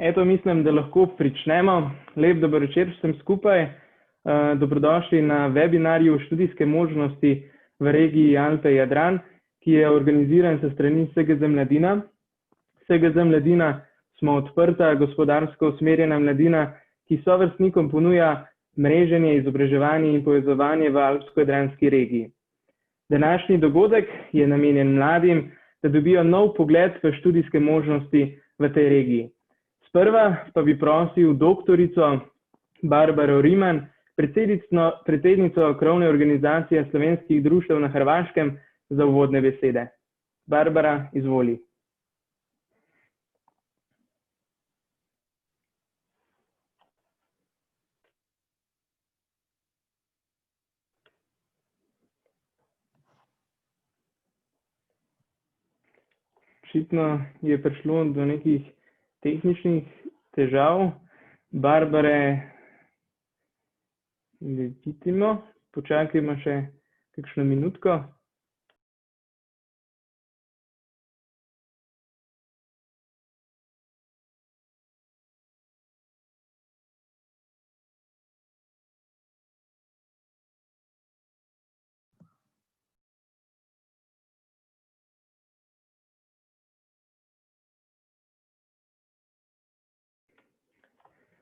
Eto, mislim, da lahko pričnemo. Lep dober večer vsem skupaj. Dobrodošli na webinarju Študijske možnosti v regiji Alpe-Jadran, ki je organiziran s strani SGZ Mladina. SGZ Mladina smo odprta, gospodarsko usmerjena mladina, ki sovrstnikom ponuja mreženje, izobraževanje in povezovanje v Alpsko-Jadranski regiji. Današnji dogodek je namenjen mladim, da dobijo nov pogled v študijske možnosti v tej regiji. Sprva pa bi prosil doktorico Barbaro Riman, predsednico krovne organizacije slovenskih društev na Hrvaškem, za uvodne besede. Barbara, izvoli. Očitno je prišlo do nekih tehničnih težav. Barbare vidimo, počakajmo še kakšno minutko.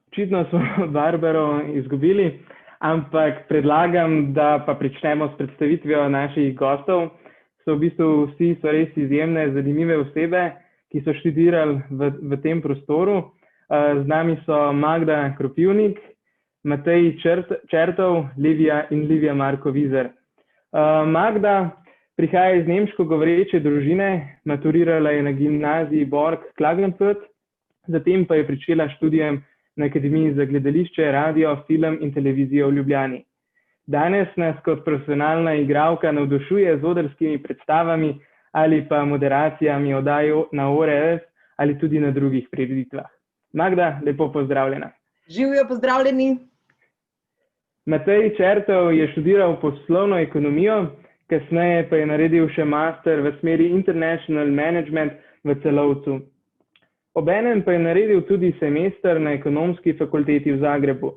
Očitno smo Barbaro izgubili, ampak predlagam, da pa pričnemo s predstavitvijo naših gostov. So v bistvu vsi res izjemne, zanimive osebe, ki so študirali v tem prostoru. Z nami so Magda Kropivnik, Matej Čertov, Livija Marko Vizer. Magda prihaja iz nemško govoreče družine, maturirala je na gimnaziji Borg Klagenfurt, zatem pa je pričela študijem na Akademiji za gledališče, radio, film in televizijo v Ljubljani. Danes nas kot profesionalna igralka navdušuje z odrskimi predstavami ali pa moderacijami oddaj na ORF ali tudi na drugih prireditvah. Magda, lepo pozdravljena. Živijo, pozdravljeni. Matej Čertov je študiral poslovno ekonomijo, kasneje pa je naredil še master v smeri International Management v Celovcu. Obenem pa je naredil tudi semester na Ekonomski fakulteti v Zagrebu.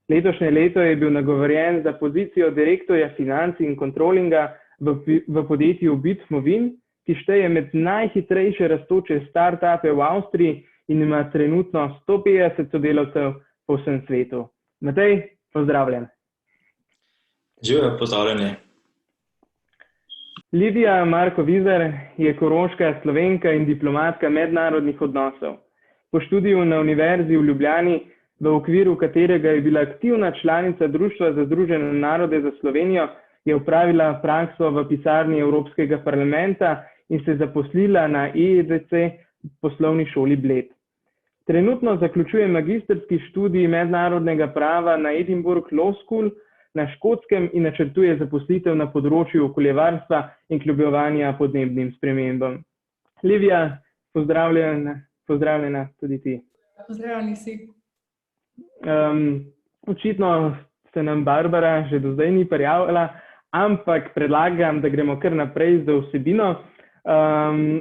Letošnje leto je bil nagovorjen za pozicijo direktorja financ in kontrolinga v podjetju Bitmovin, ki šteje med najhitrejše rastoče startupe v Avstriji in ima trenutno 150 sodelavcev po vsem svetu. Matej, pozdravljen. Živijo, pozdravljeni. Livija Marko Vizer je koroška Slovenka in diplomatka mednarodnih odnosov. Po študiju na Univerzi v Ljubljani, v okviru katerega je bila aktivna članica Društva za Združene narode za Slovenijo, je opravila prakso v pisarni Evropskega parlamenta in se zaposlila na EEDC poslovni šoli Bled. Trenutno zaključuje magistrski študij mednarodnega prava na Edinburgh Law School na Škotskem in načrtuje zaposlitev na področju okoljevarstva in kljubovanja podnebnim spremembam. Livija, pozdravljena tudi ti. Pozdravljeni si. Očitno se nam Barbara že do zdaj ni prijavila, ampak predlagam, da gremo kar naprej za vsebino.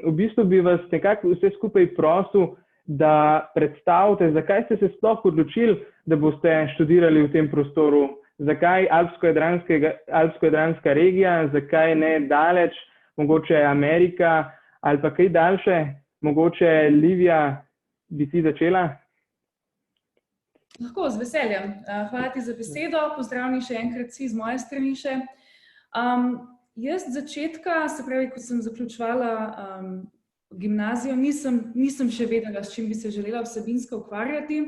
V bistvu bi vas nekako vse skupaj prosil, da predstavite, zakaj ste se sploh odločili, da boste študirali v tem prostoru. Zakaj Alpsko-Jadranska regija, zakaj ne daleč, mogoče Amerika ali pa kaj daljše, mogoče Livija, bi ti začela? Lahko, z veseljem. Hvala ti za besedo, pozdravljeni še enkrat si z moje strani še. Jaz z začetka, se pravi, ko sem zaključovala gimnazijo, nisem še vedela, s čim bi se želela vsebinsko ukvarjati.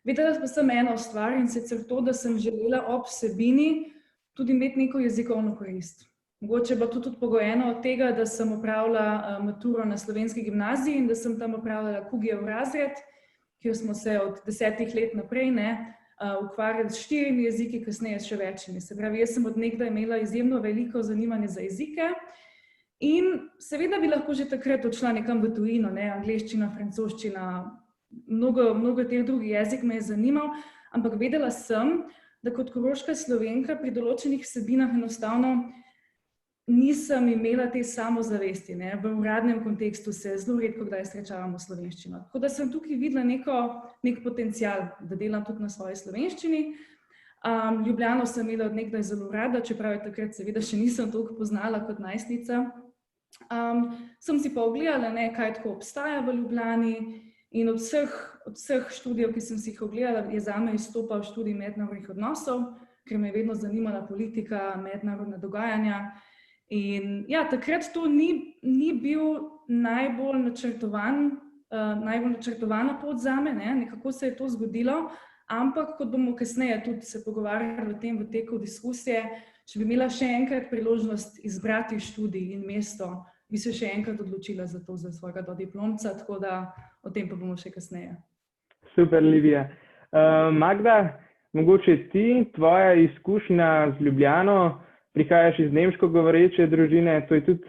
Vedela pa sem eno stvar in sicer to, da sem želela ob vsebini tudi imeti neko jezikovno korist. Mogoče pa tudi pogojeno od tega, da sem opravila maturo na slovenski gimnaziji in da sem tam opravljala Kugijev razred, kjer smo se od 10 let naprej ukvarjali s 4 jeziki, kasneje s še večimi. Se pravi, jaz sem od nekdaj imela izjemno veliko zanimanje za jezike in seveda bi lahko že takrat odšla nekam v tujino, angleščina, francoščina, mnogo teh drugih jezik me je zanimal, ampak vedela sem, da kot koroška Slovenka pri določenih vsebinah enostavno nisem imela te samozavesti, ne. V uradnem kontekstu se zelo redko kdaj srečavamo slovenščino. Tako da sem tukaj videla nek potencial, da delam tudi na svoji slovenščini. Ljubljano sem imela od nekdaj zelo rada, čeprav je takrat seveda še nisem toliko poznala kot najstnica. Sem si pa ogledala, ne, kaj tako obstaja v Ljubljani, in od vseh študijev, ki sem si jih ogledala, je zame izstopal študij mednarodnih odnosov, ker me je vedno zanimala politika, mednarodna dogajanja. In ja, takrat to ni bil najbolj načrtovana pot zame, ne, nekako se je to zgodilo, ampak kot bomo kasneje tudi se pogovarjali o tem v teku diskusije, če bi imela še enkrat priložnost izbrati študij in mesto, bi se še enkrat odločila za to, za svojega dodiplomca, tako da o tem pa bomo še kasneje. Super, Livija. Magda, mogoče ti, tvoja izkušnja z Ljubljano, prihajaš iz nemško govoreče družine, to je tudi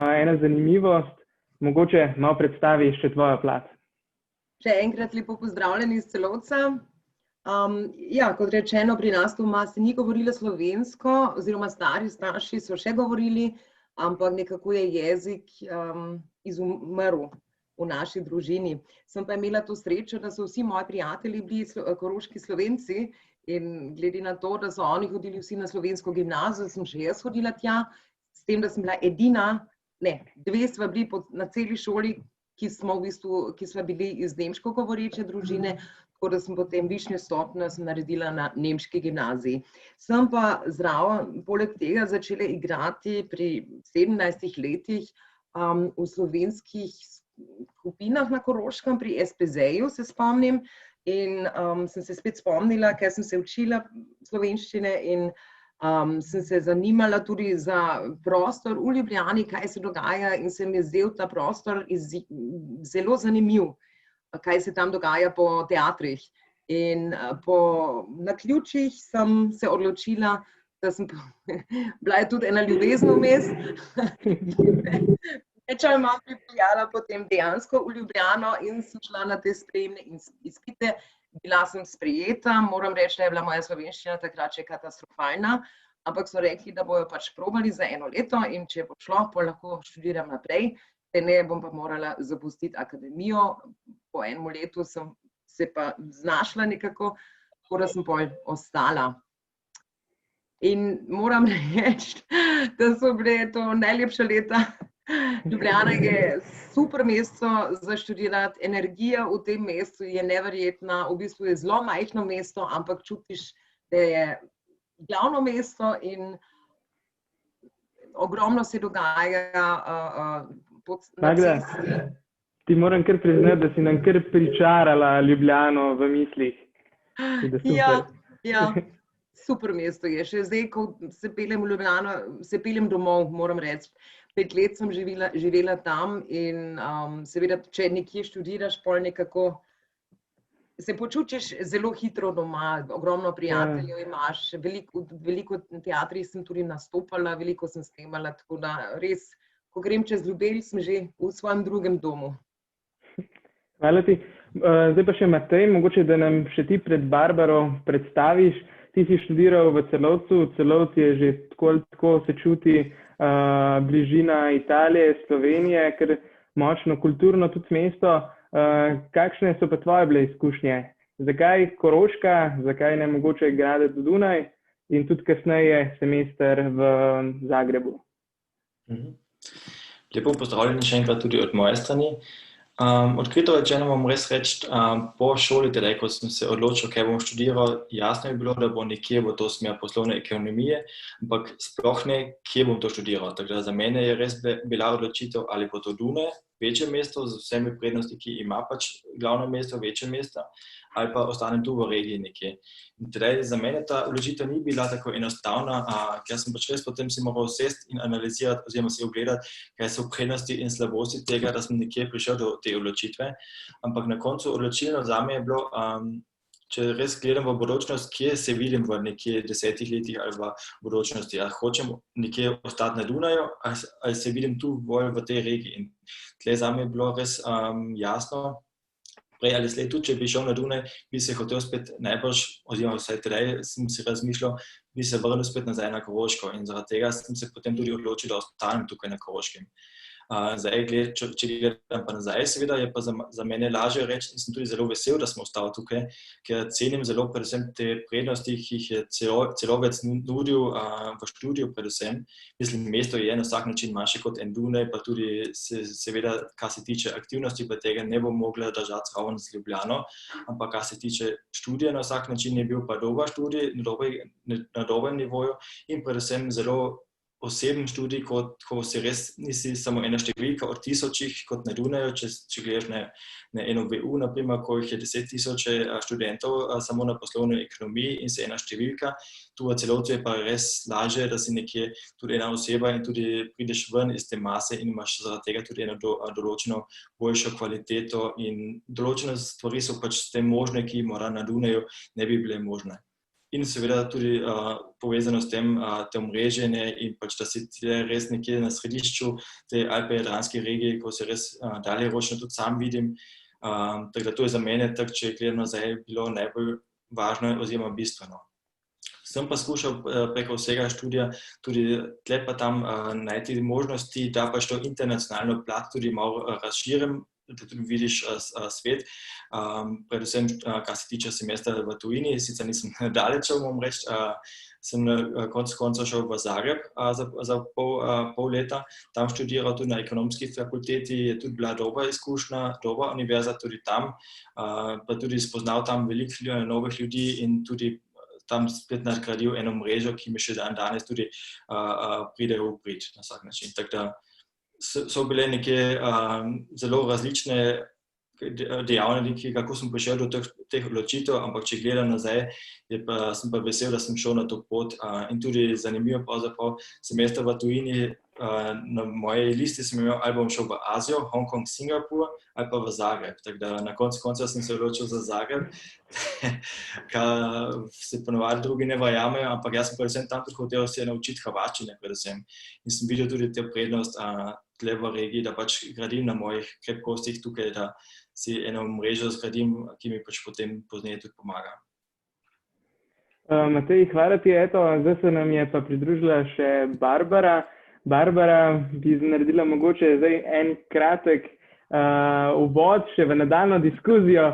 ena zanimivost. Mogoče malo predstaviš še tvojo plat. Še enkrat lepo pozdravljeni iz Celovca. Ja, kot rečeno, pri nas doma se ni govorilo slovensko, oziroma stari starši so še govorili, ampak nekako je jezik izumrl v naši družini. Sem pa imela to srečo, da so vsi moji prijatelji bili koroški Slovenci, in glede na to, da so oni hodili vsi na slovensko gimnazijo, sem še jaz hodila tja, s tem, da sem bila edina, dve sva bili na celi šoli, ki smo bili iz nemško govoreče družine, tako da sem potem višjo stopnjo naredila na nemški gimnaziji. Sem pa zraven, poleg tega, začela igrati pri 17 letih v slovenskih skupinah na Koroškem, pri SPZ-ju se spomnim, in sem se spet spomnila, ker sem se učila slovenščine in sem se zanimala tudi za prostor v Ljubljani, kaj se dogaja, in se mi je zdel ta prostor zelo zanimiv, kaj se tam dogaja po teatrih. In po naključjih sem se odločila, da sem bila je tudi ena ljubezen vmes. Nečaj imam pripeljala potem dejansko v Ljubljano in sem šla na te sprejemne izpite. Bila sem sprejeta, moram reči, da je bila moja slovenščina takrat še katastrofalna, ampak so rekli, da bojo pač probali za 1 leto in če bo šlo, pa lahko študiram naprej, te ne bom pa morala zapustiti akademijo. Po 1 letu sem se pa znašla nekako, tako da sem pol ostala. In moram reči, da so bile to najlepša leta. Ljubljana je super mesto za študirati, energija v tem mestu je neverjetna, v bistvu je zelo majhno mesto, ampak čutiš, da je glavno mesto in ogromno se dogaja na cesti. Ti moram kar priznati, da si nam kar pričarala Ljubljano v mislih. Ja, super mesto je. Še zdaj, ko se peljem v Ljubljano, se peljem domov, moram reči. 5 let sem živela tam in seveda, če nekje študiraš, pol nekako se počutiš zelo hitro doma, ogromno prijateljev imaš, veliko teatrih sem tudi nastopala, veliko sem snemala, tako da res, ko grem čez Ljubelj, sem že v svojem drugem domu. Hvala ti. Zdaj pa še Matej, mogoče da nam še ti pred Barbaro predstaviš. Ti si študiral v Celovcu, Celovc je že tako se čuti bližina Italije, Slovenije, ker močno kulturno tudi mesto. Kakšne so pa tvoje bile izkušnje? Zakaj Koroška, zakaj ne mogoče Gradec Dunaj in tudi kasneje semester v Zagrebu? Lepo pozdravljeni še enkrat tudi od moje strani. Odkrito rečeno moram res reči, po šoli, teda, ko sem se odločil, kaj bom študiral, jasno je bilo, da bo nekje v to smer poslovne ekonomije, ampak sploh ne, kje bom to študiral. Tako da za mene je res bila odločitev, ali bo to Dunaj, večje mesto z vsemi prednosti, ki ima pač glavno mesto, večje mesto, ali pa ostanem tu v regiji nekje. In teda za mene ta odločitev ni bila tako enostavna, ker sem pač res potem si moral sesti in analizirati oziroma si ogledati, kaj so prednosti in slabosti tega, da sem nekje prišel do te odločitve. Ampak na koncu odločilno zame je bilo, če res gledam v bodočnost, kje se vidim v nekje 10 letih ali v bodočnosti. Ali hočem nekje ostati na Dunaju ali se vidim tu bolj v tej regiji. In tle zame je bilo res jasno, prej ali slej, tudi če bi šel na Dunaj, bi se hotel spet najbrž, oziroma vsaj tedaj sem si razmišljal, bi se vrnil spet nazaj na Koroško in zaradi tega sem se potem tudi odločil, da ostanem tukaj na Koroškem. Zdaj, če gledam pa nazaj, seveda je pa za mene lažje reči in sem tudi zelo vesel, da smo ostali tukaj, ker cenim zelo predvsem te prednosti, ki jih je Celovec nudil v študiju predvsem. Mislim, mesto je na vsak način manjše kot en Dunaj, pa tudi seveda, kar se tiče aktivnosti, pa tega ne bom mogla držati zraven z Ljubljano, ampak kar se tiče študija, na vsak način je bil pa dober študij, na dobrem nivoju in predvsem zelo oseben študij, ko si res nisi samo ena številka od tisočih, kot na Dunaju, če gledaš na NOVU, naprimer, ko jih je 10.000 študentov samo na poslovni ekonomiji in si ena številka. Tu v Celovcu je pa res lažje, da si nekje tudi ena oseba in tudi prideš ven iz te mase in imaš zaradi tega tudi eno določeno boljšo kvaliteto in določene stvari so pač s tem možne, ki mora na Dunaju ne bi bile možne. In seveda tudi povezano s tem te omreženje in pač, da si res nekje na središču te Alpe-Jadranske regije, ko se res daljeročno tudi sam vidim. Tako da to je za mene, tako če gledam nazaj, bilo najbolj važno oziroma bistveno. Sem pa skušal preko vsega študija tudi tle pa tam najti možnosti, da pač to internacionalno plat tudi malo razširim, da tudi vidiš svet, predvsem, kar se tiče semestra v tujini, sicer nisem daleč, bom reči, sem na koncu koncev šel v Zagreb za pol leta, tam študiral tudi na ekonomski fakulteti, je tudi bila dobra izkušnja, dobra univerza tudi tam, pa tudi spoznal tam veliko novih ljudi in tudi tam spet nadgradil eno mrežo, ki mi še danes tudi pride v prid na vsak način. Tako da so bile neke zelo različne dejavniki, kako sem prišel do teh odločitev, ampak če gledam nazaj, sem pa vesel, da sem šel na to pot in tudi zanimivo pravzaprav semester v tujini. Na mojej listi sem imel, ali bom šel v Azijo, Hongkong, Singapur, ali pa v Zagreb. Tako da na koncu konca sem se odločil za Zagreb, kar se ponovadi drugi ne verjamejo, ampak jaz sem predvsem tam tudi hotel se naučiti hrvaščine predvsem. In sem videl tudi te prednost tle v regiji, da pač gradim na mojih krepkostih tukaj, da si eno mrežo zgradim, ki mi pač potem pozneje tudi pomaga. Matej, hvala ti, zdaj se nam je pa pridružila še Barbara. Barbara bi naredila mogoče zdaj en kratek uvod še v nadaljnjo diskusijo.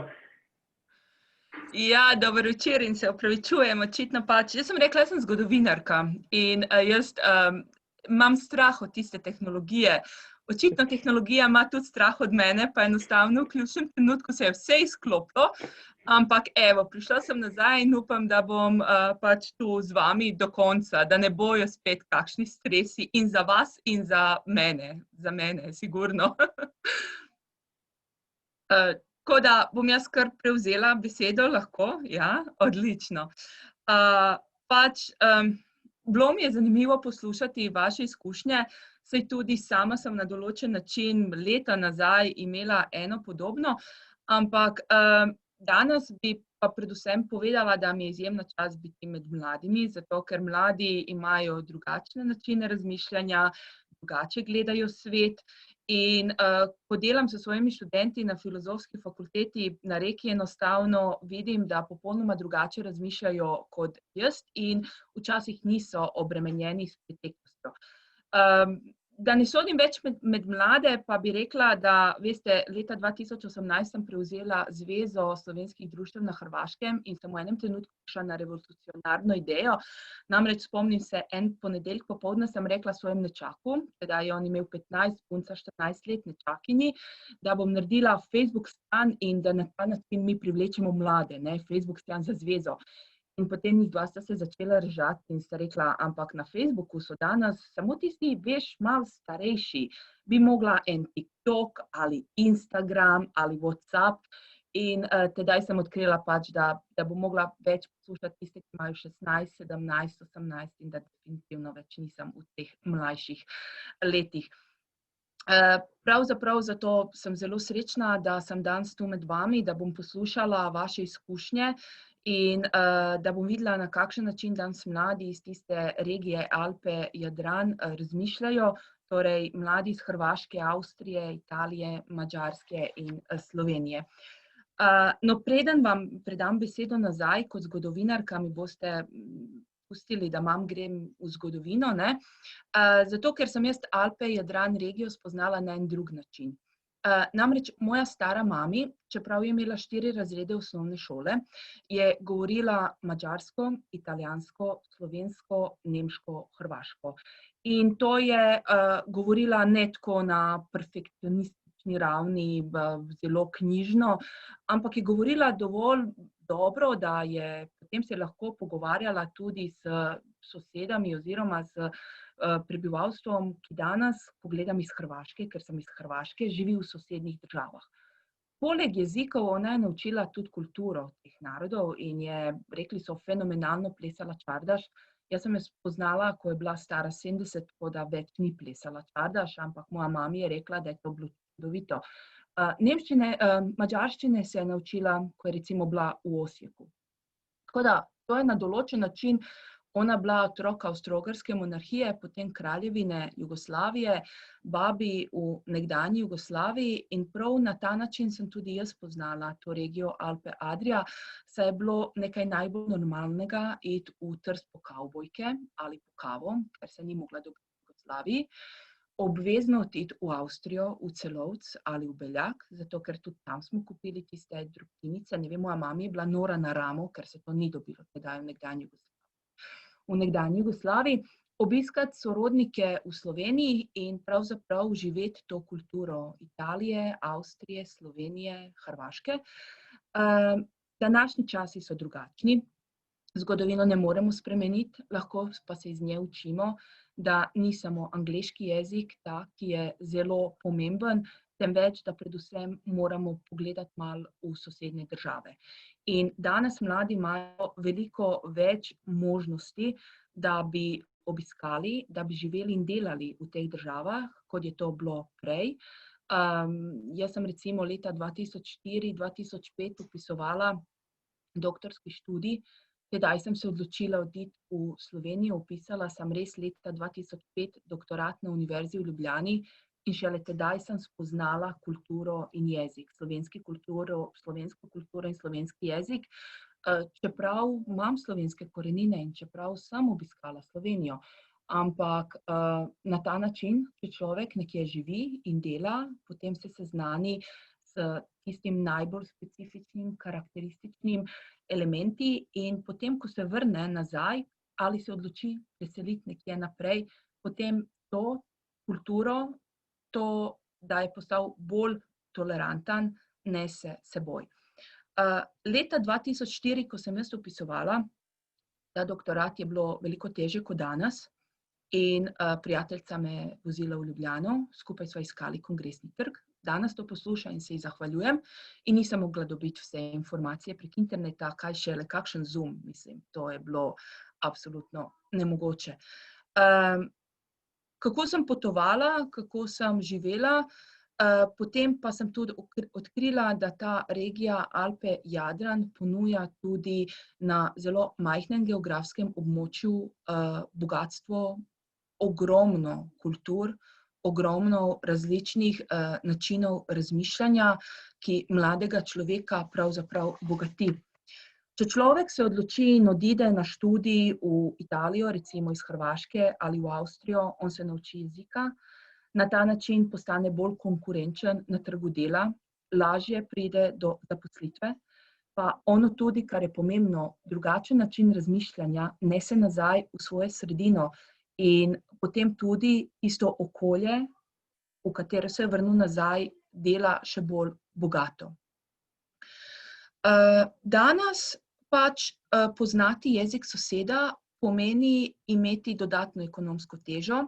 Ja, dober večer in se opravičujem, očitno pač. Jaz sem rekla, jaz sem zgodovinarka in jaz imam strah od tiste tehnologije. Očitno tehnologija ima tudi strah od mene, pa enostavno v ključnem trenutku se je vse izklopilo. Ampak evo, prišla sem nazaj in upam, da bom pač tu z vami do konca, da ne bojo spet kakšni stresi in za vas in za mene sigurno. Tako da bom jaz kar prevzela besedo, lahko? Ja, odlično. Bilo mi je zanimivo poslušati vaše izkušnje, saj tudi sama sem na določen način leta nazaj imela eno podobno, ampak danes bi pa predvsem povedala, da mi je izjemna čast biti med mladimi, zato ker mladi imajo drugačne načine razmišljanja, drugače gledajo svet in ko delam s svojimi študenti na filozofski fakulteti na Reki, enostavno vidim, da popolnoma drugače razmišljajo kot jaz in včasih niso obremenjeni s preteklostjo. Da ne sodim več med mlade, pa bi rekla, da veste, leta 2018 sem prevzela Zvezo slovenskih društev na Hrvaškem in sem v enem trenutku prišla na revolucionarno idejo. Namreč spomnim se, en ponedeljek popoldne sem rekla svojemu nečaku, tedaj je on imel 15, punca 14 let, nečakinji, da bom naredila Facebook stran in da na ta način mi privlečemo mlade, Facebook stran za Zvezo. In potem njih dva sta se začela režati in sta rekla, ampak na Facebooku so danes samo tisti, veš, malo starejši, bi mogla en TikTok ali Instagram ali WhatsApp. In tedaj sem odkrila pač, da bom mogla več poslušati tiste, ki imajo 16, 17, 18 in da definitivno več nisem v teh mlajših letih. Pravzaprav zato sem zelo srečna, da sem danes tu med vami, da bom poslušala vaše izkušnje in da bom videla, na kakšen način danes mladi iz tiste regije Alpe-Jadran razmišljajo, torej mladi iz Hrvaške, Avstrije, Italije, Madžarske in Slovenije. No, preden vam predam besedo nazaj kot zgodovinarka, mi boste pustili, da grem v zgodovino, ne? Zato, ker sem jaz Alpe, Jadran, regijo spoznala na en drug način. Namreč moja stara mami, čeprav je imela 4 razrede osnovne šole, je govorila madžarsko, italijansko, slovensko, nemško, hrvaško. In to je govorila ne tako na perfekcionistični ravni, zelo knjižno, ampak je govorila dovolj dobro, da je potem se lahko pogovarjala tudi s sosedami oziroma s prebivalstvom, ki danes, ko gledam iz Hrvaške, ker sem iz Hrvaške, živi v sosednjih državah. Poleg jezikov ona je naučila tudi kulturo teh narodov in je, rekli so, fenomenalno plesala čardaš. Jaz sem jo spoznala, ko je bila stara 70, tako da več ni plesala čardaš, ampak moja mami je rekla, da je to bilo čudovito. Madžarščine se je naučila, ko je recimo bila v Osijeku. Tako da, to je na določen način, ona bila otrok Avstro-Ogrske monarhije, potem kraljevine Jugoslavije, babi v nekdanji Jugoslaviji in prav na ta način sem tudi jaz poznala to regijo Alpe-Adria, saj je bilo nekaj najbolj normalnega iti v Trst po kavbojke ali po kavo, ker se ni mogla dobiti v Jugoslaviji. Obvezno oditi v Avstrijo, v Celovec ali v Beljak, zato ker tudi tam smo kupili tiste drobtinice. Ne vem, moja mama je bila nora na ramo, ker se to ni dobilo tedaj v nekdanji Jugoslaviji. Obiskati sorodnike v Sloveniji in pravzaprav živeti to kulturo Italije, Avstrije, Slovenije, Hrvaške. Današnji časi so drugačni. Zgodovino ne moremo spremeniti, lahko pa se iz nje učimo, da ni samo angleški jezik ta, ki je zelo pomemben, temveč, da predvsem moramo pogledati malo v sosednje države. In danes mladi imajo veliko več možnosti, da bi obiskali, da bi živeli in delali v teh državah, kot je to bilo prej. Jaz sem recimo leta 2004-2005 vpisovala doktorski študij. Tedaj sem se odločila oditi v Slovenijo, vpisala sem res leta 2005 doktorat na Univerzi v Ljubljani in šele tedaj sem spoznala kulturo in jezik, slovensko kulturo in slovenski jezik. Čeprav imam slovenske korenine in čeprav sem obiskala Slovenijo, ampak na ta način, če človek nekje živi in dela, potem se seznani s tistim najbolj specifičnim, karakterističnim elementi in potem, ko se vrne nazaj ali se odloči preseliti nekje naprej, potem to kulturo, to, da je postal bolj toleranten, nese seboj. Leta 2004, ko sem jaz vpisovala, ta doktorat je bilo veliko težje kot danes in prijateljica me je vozila v Ljubljano, skupaj sva iskali Kongresni trg. Danes to poslušam in se ji zahvaljujem in nisem mogla dobiti vse informacije prek interneta, kaj šele, kakšen Zoom, mislim, to je bilo absolutno nemogoče. Kako sem potovala, kako sem živela, potem pa sem tudi odkrila, da ta regija Alpe-Jadran ponuja tudi na zelo majhnem geografskem območju bogatstvo, ogromno kultur, ogromno različnih načinov razmišljanja, ki mladega človeka pravzaprav bogati. Če človek se odloči in odide na študij v Italijo, recimo iz Hrvaške ali v Avstrijo, on se nauči jezika, na ta način postane bolj konkurenčen na trgu dela, lažje pride do zaposlitve, pa ono tudi, kar je pomembno, drugačen način razmišljanja nese nazaj v svojo sredino in potem tudi isto okolje, v katero se je vrnil nazaj, dela še bolj bogato. Danes pač poznati jezik soseda pomeni imeti dodatno ekonomsko težo.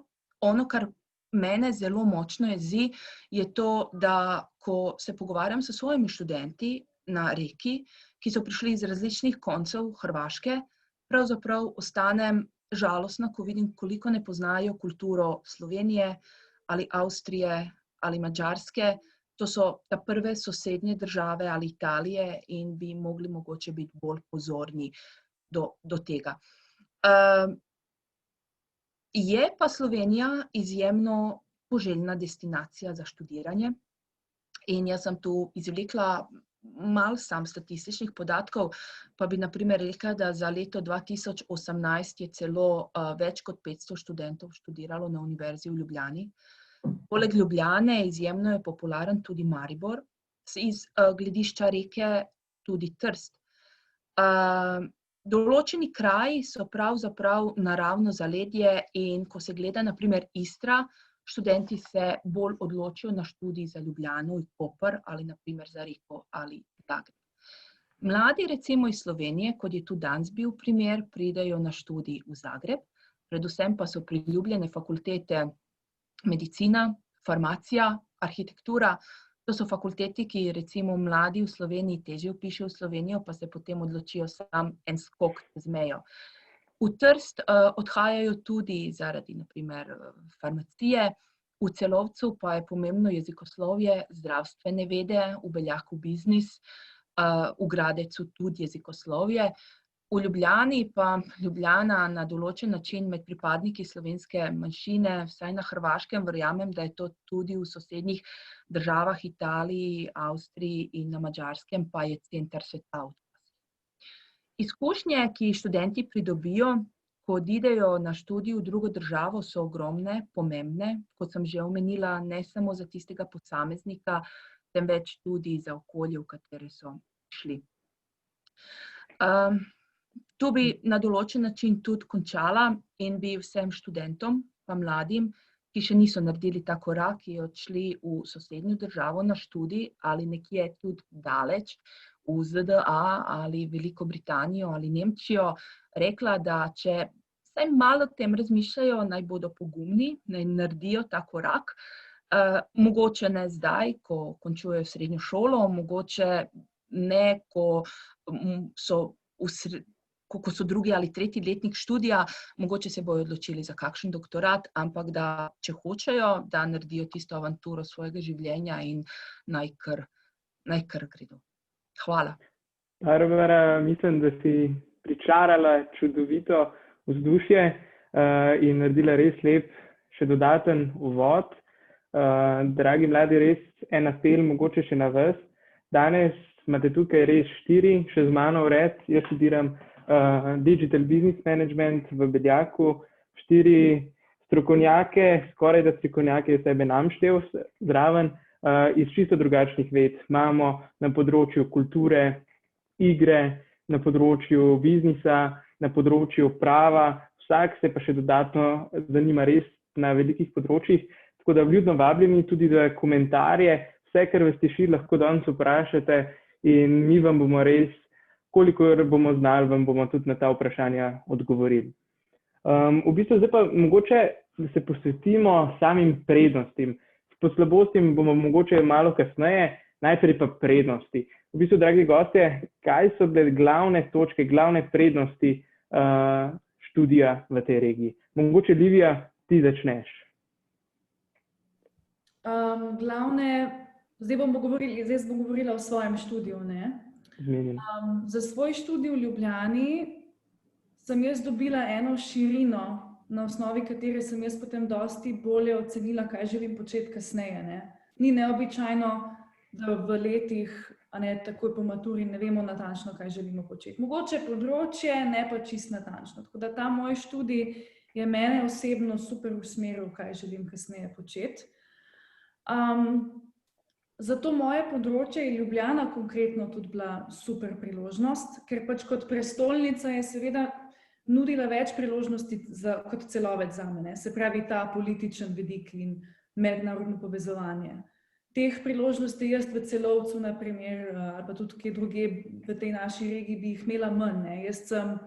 Ono, kar mene zelo močno jezi, je to, da ko se pogovarjam s svojimi študenti na Reki, ki so prišli iz različnih koncev Hrvaške, pravzaprav ostanem žalostna, ko vidim, koliko ne poznajo kulturo Slovenije ali Avstrije ali Madžarske. To so ta prve sosednje države ali Italije in bi mogli mogoče biti bolj pozorni do tega. Je pa Slovenija izjemno poželjna destinacija za študiranje in jaz sem tu izvlekla malo sam statističnih podatkov, pa bi na primer rekla, da za leto 2018 je celo več kot 500 študentov študiralo na Univerzi v Ljubljani. Poleg Ljubljane izjemno je popularen tudi Maribor, iz gledišča Reke tudi Trst. Določeni kraji so pravzaprav naravno zaledje in ko se gleda na primer Istra, študenti se bolj odločijo na študij za Ljubljano in Koper ali na primer za Reko ali Zagreb. Mladi recimo iz Slovenije, kot je tudi danes bil primer, pridejo na študij v Zagreb, predvsem pa so priljubljene fakultete medicina, farmacija, arhitektura. To so fakulteti, ki recimo mladi v Sloveniji težje vpišejo v Slovenijo, pa se potem odločijo sam en skok z mejo. V Trst odhajajo tudi zaradi, na primer, farmacije, v Celovcu pa je pomembno jezikoslovje, zdravstvene vede, v Beljaku biznis, v Gradecu tudi jezikoslovje. V Ljubljani pa Ljubljana na določen način med pripadniki slovenske manjšine, vsaj na Hrvaškem, verjamem, da je to tudi v sosednjih državah, Italiji, Avstriji in na Madžarskem, pa je center sveta. Izkušnje, ki študenti pridobijo, ko odidejo na študij v drugo državo, so ogromne, pomembne, kot sem že omenila, ne samo za tistega posameznika, temveč tudi za okolje, v katere so šli. Tu bi na določen način tudi končala in bi vsem študentom pa mladim, ki še niso naredili ta korak, ki odšli v sosednjo državo na študij ali nekje tudi daleč, v ZDA ali Veliko Britanijo ali Nemčijo, rekla, da če vsaj malo o tem razmišljajo, naj bodo pogumni, naj naredijo ta korak. Mogoče ne zdaj, ko končujejo srednjo šolo, mogoče ne, ko so drugi ali tretji letnik študija, mogoče se bojo odločili za kakšen doktorat, ampak da, če hočejo, da naredijo tisto avanturo svojega življenja in naj kar gredo. Hvala. Barbara, mislim, da si pričarala čudovito vzdušje in naredila res lep, še dodaten uvod. Dragi mladi, res en apel mogoče še na vas. Danes imate tukaj res 4, še z mano vred. Jaz študiram Digital Business Management v Beljaku, 4 strokovnjake, skoraj da strokovnjake sebe nam štel zraven, iz čisto drugačnih ved. Imamo na področju kulture, igre, na področju biznisa, na področju prava, vsak se pa še dodatno zanima res na velikih področjih, tako da vljudno vabljeni tudi za komentarje, vse, kar vas tiši, lahko danes vprašate in mi vam bomo res, kolikor bomo znali, vam bomo tudi na ta vprašanja odgovorili. V bistvu zdaj pa mogoče, da se posvetimo samim prednostim. Po slabostim bomo mogoče malo kasneje, najprej pa prednosti. V bistvu, dragi gostje, kaj so bile glavne točke, glavne prednosti študija v tej regiji? Mogoče, Livija, ti začneš. Zdaj bom govorila o svojem študiju, ne? Za svoj študij v Ljubljani sem jaz dobila eno širino, na osnovi katere sem jaz potem dosti bolje ocenila, kaj želim početi kasneje, ne. Ni neobičajno, da v letih, takoj po maturi ne vemo natančno, kaj želimo početi. Mogoče področje, ne pa čisto natančno. Tako da ta moj študij je mene osebno super usmeril, kaj želim kasneje početi. Zato moje področje je Ljubljana konkretno tudi bila super priložnost, ker pač kot prestolnica je seveda nudila več priložnosti kot celovec zame, se pravi ta političen vidik in mednarodno povezovanje. Teh priložnosti jaz v Celovcu, na primer, ali pa tudi kje drugje v tej naši regiji bi jih imela manj. Jaz sem,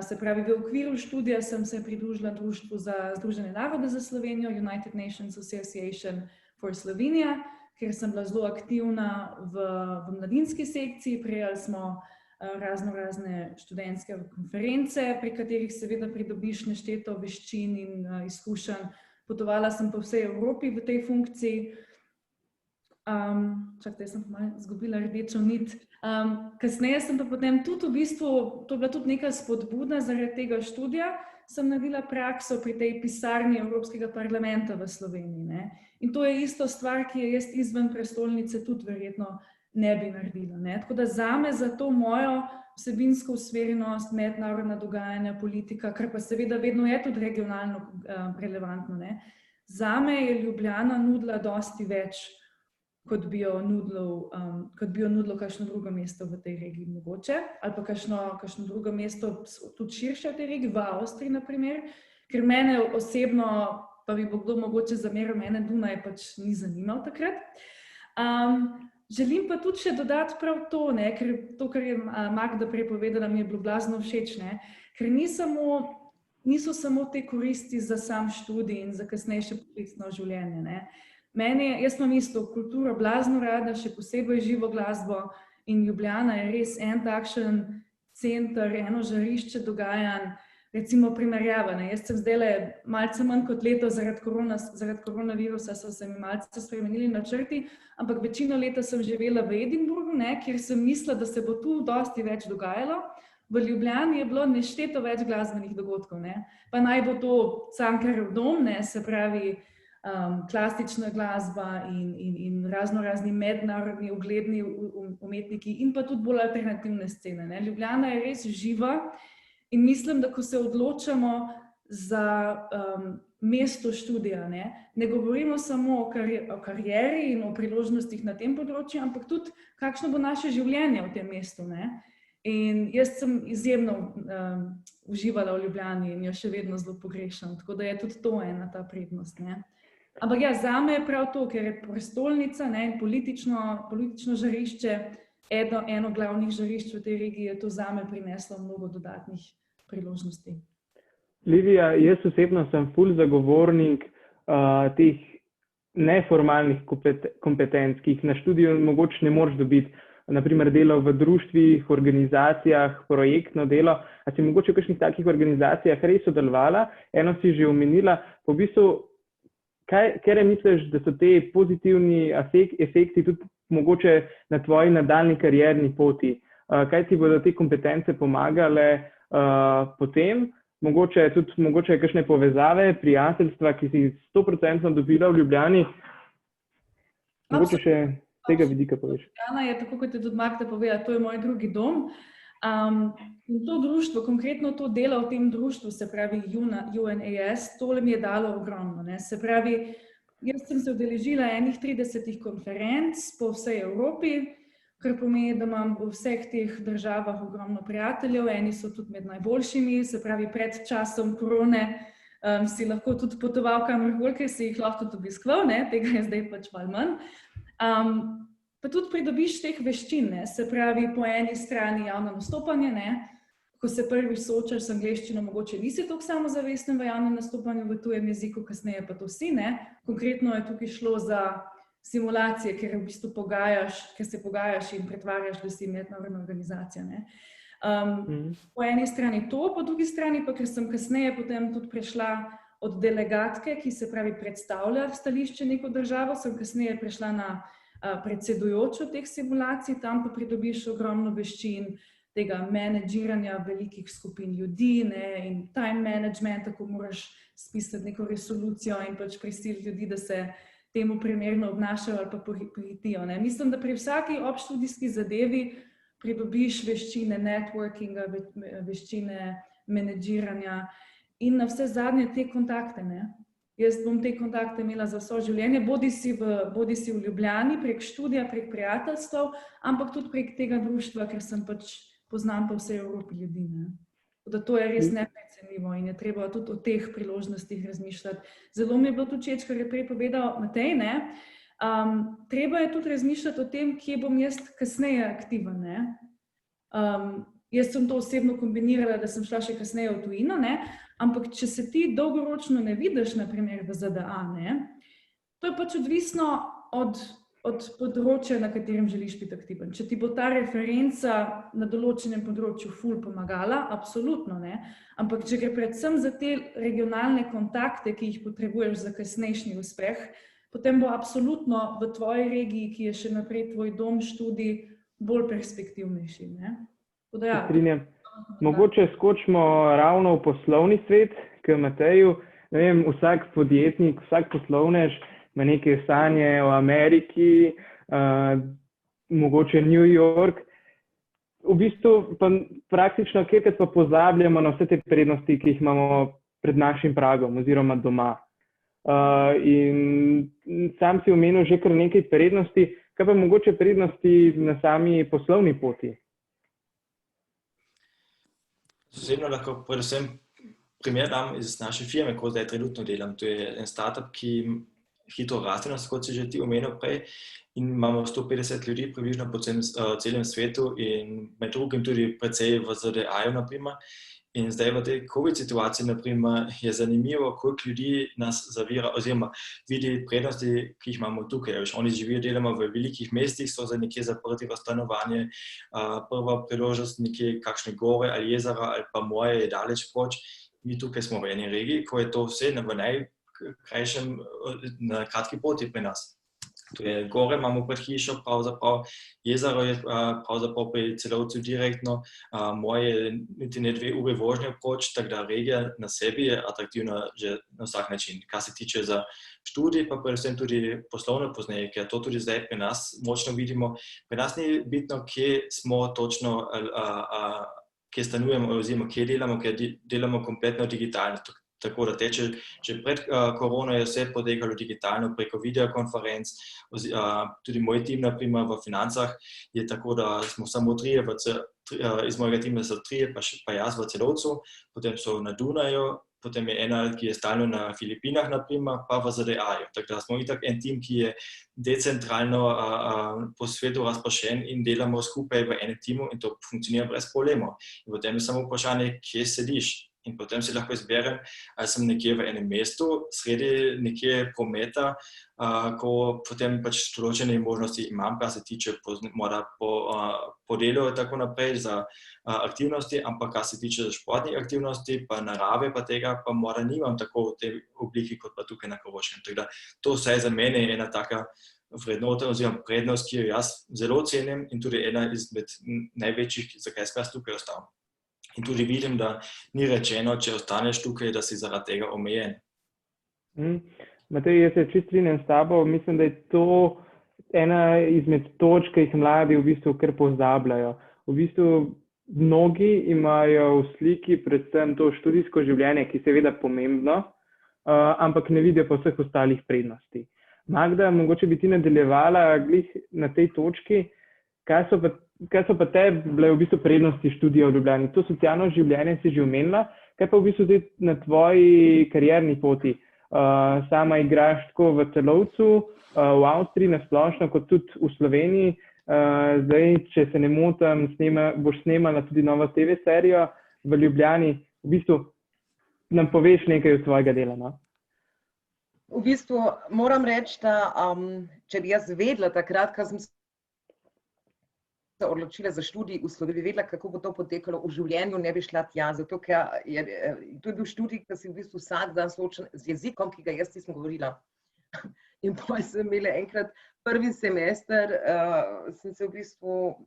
se pravi, v okviru študija sem se pridružila Društvu za Združene narode za Slovenijo, United Nations Association for Slovenia, ker sem bila zelo aktivna v mladinski sekciji, prijeli smo razne študentske konference, pri katerih seveda pridobiš nešteto veščin in izkušenj. Potovala sem po vsej Evropi v tej funkciji. Čakajte, jaz sem pa malo izgubila rdečo nit. Kasneje sem pa potem tudi v bistvu, to je bila tudi neka spodbuda zaradi tega študija, sem naredila prakso pri tej pisarni Evropskega parlamenta v Sloveniji, ne. In to je isto stvar, ki je jaz izven prestolnice tudi verjetno ne bi naredila. Ne? Tako da zame za to mojo vsebinsko usmerjenost, mednarodna dogajanja, politika, kar pa seveda vedno je tudi regionalno relevantno. Ne? Zame je Ljubljana nudila dosti več, kot bi jo nudilo kakšno drugo mesto v tej regiji mogoče, ali pa kakšno drugo mesto tudi širše v tej regiji, v Avstriji na primer, ker mene osebno, pa bi bo kdo mogoče zameril, mene Dunaj pač ni zanimal takrat. Želim pa tudi še dodati prav to, ne, ker to, kar je Magda prej povedala, mi je bilo blazno všeč, ne, ker niso samo te koristi za sam študij in za kasnejše poklicno življenje. Ne. Jaz imam isto kulturo blazno rada, še posebej živo glasbo, in Ljubljana je res en takšen center, eno žarišče dogajanj, recimo primerjava. Ne. Jaz sem zdajle malce manj kot leto zaradi koronavirusa, so se mi malce spremenili načrti, ampak večino leta sem živela v Edinburgu, ne, kjer sem mislila, da se bo tu dosti več dogajalo. V Ljubljani je bilo nešteto več glasbenih dogodkov, ne. Pa naj bo to Cankarjev dom, ne, se pravi klasična glasba in razni mednarodni ugledni umetniki in pa tudi bolj alternativne scene. Ne. Ljubljana je res živa. In mislim, da ko se odločamo za mesto študija, ne govorimo samo o karieri in o priložnostih na tem področju, ampak tudi, kakšno bo naše življenje v tem mestu. Ne? In jaz sem izjemno uživala v Ljubljani in jo še vedno zelo pogrešam, tako da je tudi to ena ta prednost. Ne? Ampak ja, zame je prav to, ker je prestolnica, ne, in politično žarišče, eno glavnih žarišč v tej regiji, je to zame prineslo mnogo dodatnih priložnosti. Livija, jaz osebno sem ful zagovornik teh neformalnih kompetenc, ki jih na študiju mogoče ne moreš dobiti, naprimer delo v društvih, organizacijah, projektno delo. A si mogoče v kakšnih takih organizacijah res sodelovala? Eno si že omenila, po bistvu, kaj misliš, da so te pozitivni efekti tudi mogoče na tvoji nadaljni karierni poti? Kaj ti bodo te kompetence pomagale potem? Mogoče kakšne povezave, prijateljstva, ki si 100% dobila v Ljubljani? Mogoče še tega vidika poveš. Ljubljana je, tako kot je tudi Magda povedala, to je moj drugi dom. In to društvo, konkretno to delo v tem društvu, se pravi UNAS, tole mi je dalo ogromno. Ne? Se pravi, jaz sem se udeležila enih 30 konferenc po vsej Evropi, kar pomeni, da imam v vseh teh državah ogromno prijateljev, eni so tudi med najboljšimi, se pravi, pred časom korone si lahko tudi potoval kamorkoli, ker si jih lahko tudi obiskval, ne? Tega je zdaj pač malo manj. Pa tudi pridobiš teh veščin, ne? Se pravi, po eni strani javno nastopanje, ne? Ko se prvič soočaš z angleščino, mogoče nisi toliko samozavesten v javnem nastopanju v tujem jeziku, kasneje pa to si, ne? Konkretno je tukaj šlo za simulacije, ker v bistvu se pogajaš in pretvarjaš, da si mednarodna organizacija, ne? Po eni strani to, po drugi strani pa, ker sem kasneje potem tudi prešla od delegatke, ki se pravi predstavlja stališče neko državo, sem kasneje prešla na predsedujočo teh simulacij, tam pa pridobiš ogromno veščin tega menedžiranja velikih skupin ljudi, ne, in time management, ko moraš spisati neko resolucijo in pač prisiliti ljudi, da se temu primerno obnašajo ali pa pohitijo. Ne. Mislim, da pri vsaki obštudijski zadevi pridobiš veščine networkinga, veščine menedžiranja in na vse zadnje te kontakte. Ne. Jaz bom te kontakte imela za vso življenje, bodi si v Ljubljani, prek študija, prek prijateljstev, ampak tudi prek tega društva, ker sem pač poznam pa vsej Evropi ljudi. Ne. Da to je res neprecenljivo in je treba tudi o teh priložnostih razmišljati. Zelo mi je bilo tudi všeč, kar je prej povedal Matej, ne. Treba je tudi razmišljati o tem, kje bom jaz kasneje aktiven. Ne. Jaz sem to osebno kombinirala, da sem šla še kasneje v tujino, ne. Ampak če se ti dolgoročno ne vidiš, na primer v ZDA, ne, to je pač odvisno od področja, na katerem želiš biti aktiven. Če ti bo ta referenca na določenem področju ful pomagala, absolutno, ne. Ampak če gre predvsem za te regionalne kontakte, ki jih potrebuješ za kasnejšnji uspeh, potem bo absolutno v tvoji regiji, ki je še naprej tvoj dom, študij, bolj perspektivnejši, ne. Ja. Mogoče skočimo ravno v poslovni svet, k Mateju. Ne vem, vsak podjetnik, vsak poslovnež ima neke sanje o Ameriki, mogoče New York. V bistvu pa praktično kjerkrat pa pozabljamo na vse te prednosti, ki jih imamo pred našim pragom oziroma doma. In sam si omenil že kar nekaj prednosti, kaj pa mogoče prednosti na sami poslovni poti? Osebno lahko predvsem primer dam iz naše firme, ko zdaj trenutno delam. To je en startup, ki hitro raste, kot si že ti omenil prej, in imamo 150 ljudi približno po celem svetu in med drugim tudi precej v ZDA-ju, naprimer. In zdaj v tej COVID situaciji, naprimer, je zanimivo, koliko ljudi nas zavira oziroma vidi prednosti, ki jih imamo tukaj. Oni živijo, delamo v velikih mestih, so za nekje zaprti v stanovanje, prva priložnost nekje kakšne gore ali jezera ali pa morje je daleč proč. Mi tukaj smo v eni regiji, ko je to vse v najkrajšem, na kratki poti pri nas. To je gore, imamo pred hišo, pravzaprav jezero je pravzaprav pri Celovcu direktno, morje je niti ne 2 ure vožnje proč, tako da regija na sebi je atraktivna že na vsak način. Kar se tiče za študij, pa predvsem tudi poslovno pozneje, ker to tudi zdaj pri nas močno vidimo. Pri nas ni bitno, kje smo točno, kje stanujemo oziroma kje delamo, ker delamo kompletno digitalno. Tako da teče, že pred korono je vse potekalo digitalno preko videokonferenc, tudi moj tim, naprimer, v financah je tako, da smo samo 3 iz mojega tima so 3, pa jaz v Celovcu, potem so na Dunaju, potem je ena, ki je stalno na Filipinah, naprimer, pa v ZDA-ju. Tako da smo itak en tim, ki je decentralno po svetu razpršen in delamo skupaj v enem timu in to funkcionira brez problemov. In potem je samo vprašanje, kje sediš. In potem si lahko izberem, ali sem nekje v enem mestu, sredi nekje prometa, ko potem pač določene možnosti imam, kar se tiče morda po delu in tako naprej za aktivnosti, ampak kar se tiče športnih aktivnosti, pa narave pa tega, pa morda nimam tako v tej obliki, kot pa tukaj na Koroškem. Tako da to vsaj za mene je ena taka vrednota oziroma prednost, ki jo jaz zelo cenim in tudi ena izmed največjih, zakaj sem jaz tukaj ostal. In tudi vidim, da ni rečeno, če ostaneš tukaj, da si zaradi tega omejen. Matej, jaz se čisto strinjam s tabo. Mislim, da je to ena izmed točk, ki jih mladi v bistvu kar pozabljajo. V bistvu mnogi imajo v sliki predvsem to študijsko življenje, ki je seveda pomembno, ampak ne vidijo pa vseh ostalih prednosti. Magda, mogoče bi ti nadaljevala glih na tej točki, kaj so pa te bile v bistvu prednosti študija v Ljubljani? To socialno življenje si že omenila, kaj pa v bistvu zdaj na tvoji karierni poti? Sama igraš tako v Celovcu, v Avstriji nasplošno, kot tudi v Sloveniji. Zdaj, če se ne motim, boš snemala tudi novo TV serijo v Ljubljani. V bistvu nam poveš nekaj od svojega dela, no? V bistvu moram reči, da če bi jaz vedela takrat, ko sem se odločila za študij v Sloveniji, vedela, kako bo to potekalo v življenju, ne bi šla tja, zato ker to je bil študij, ki si v bistvu vsak dan soočen z jezikom, ki ga jaz nisem govorila. In potem sem imela enkrat prvi semester, sem se v bistvu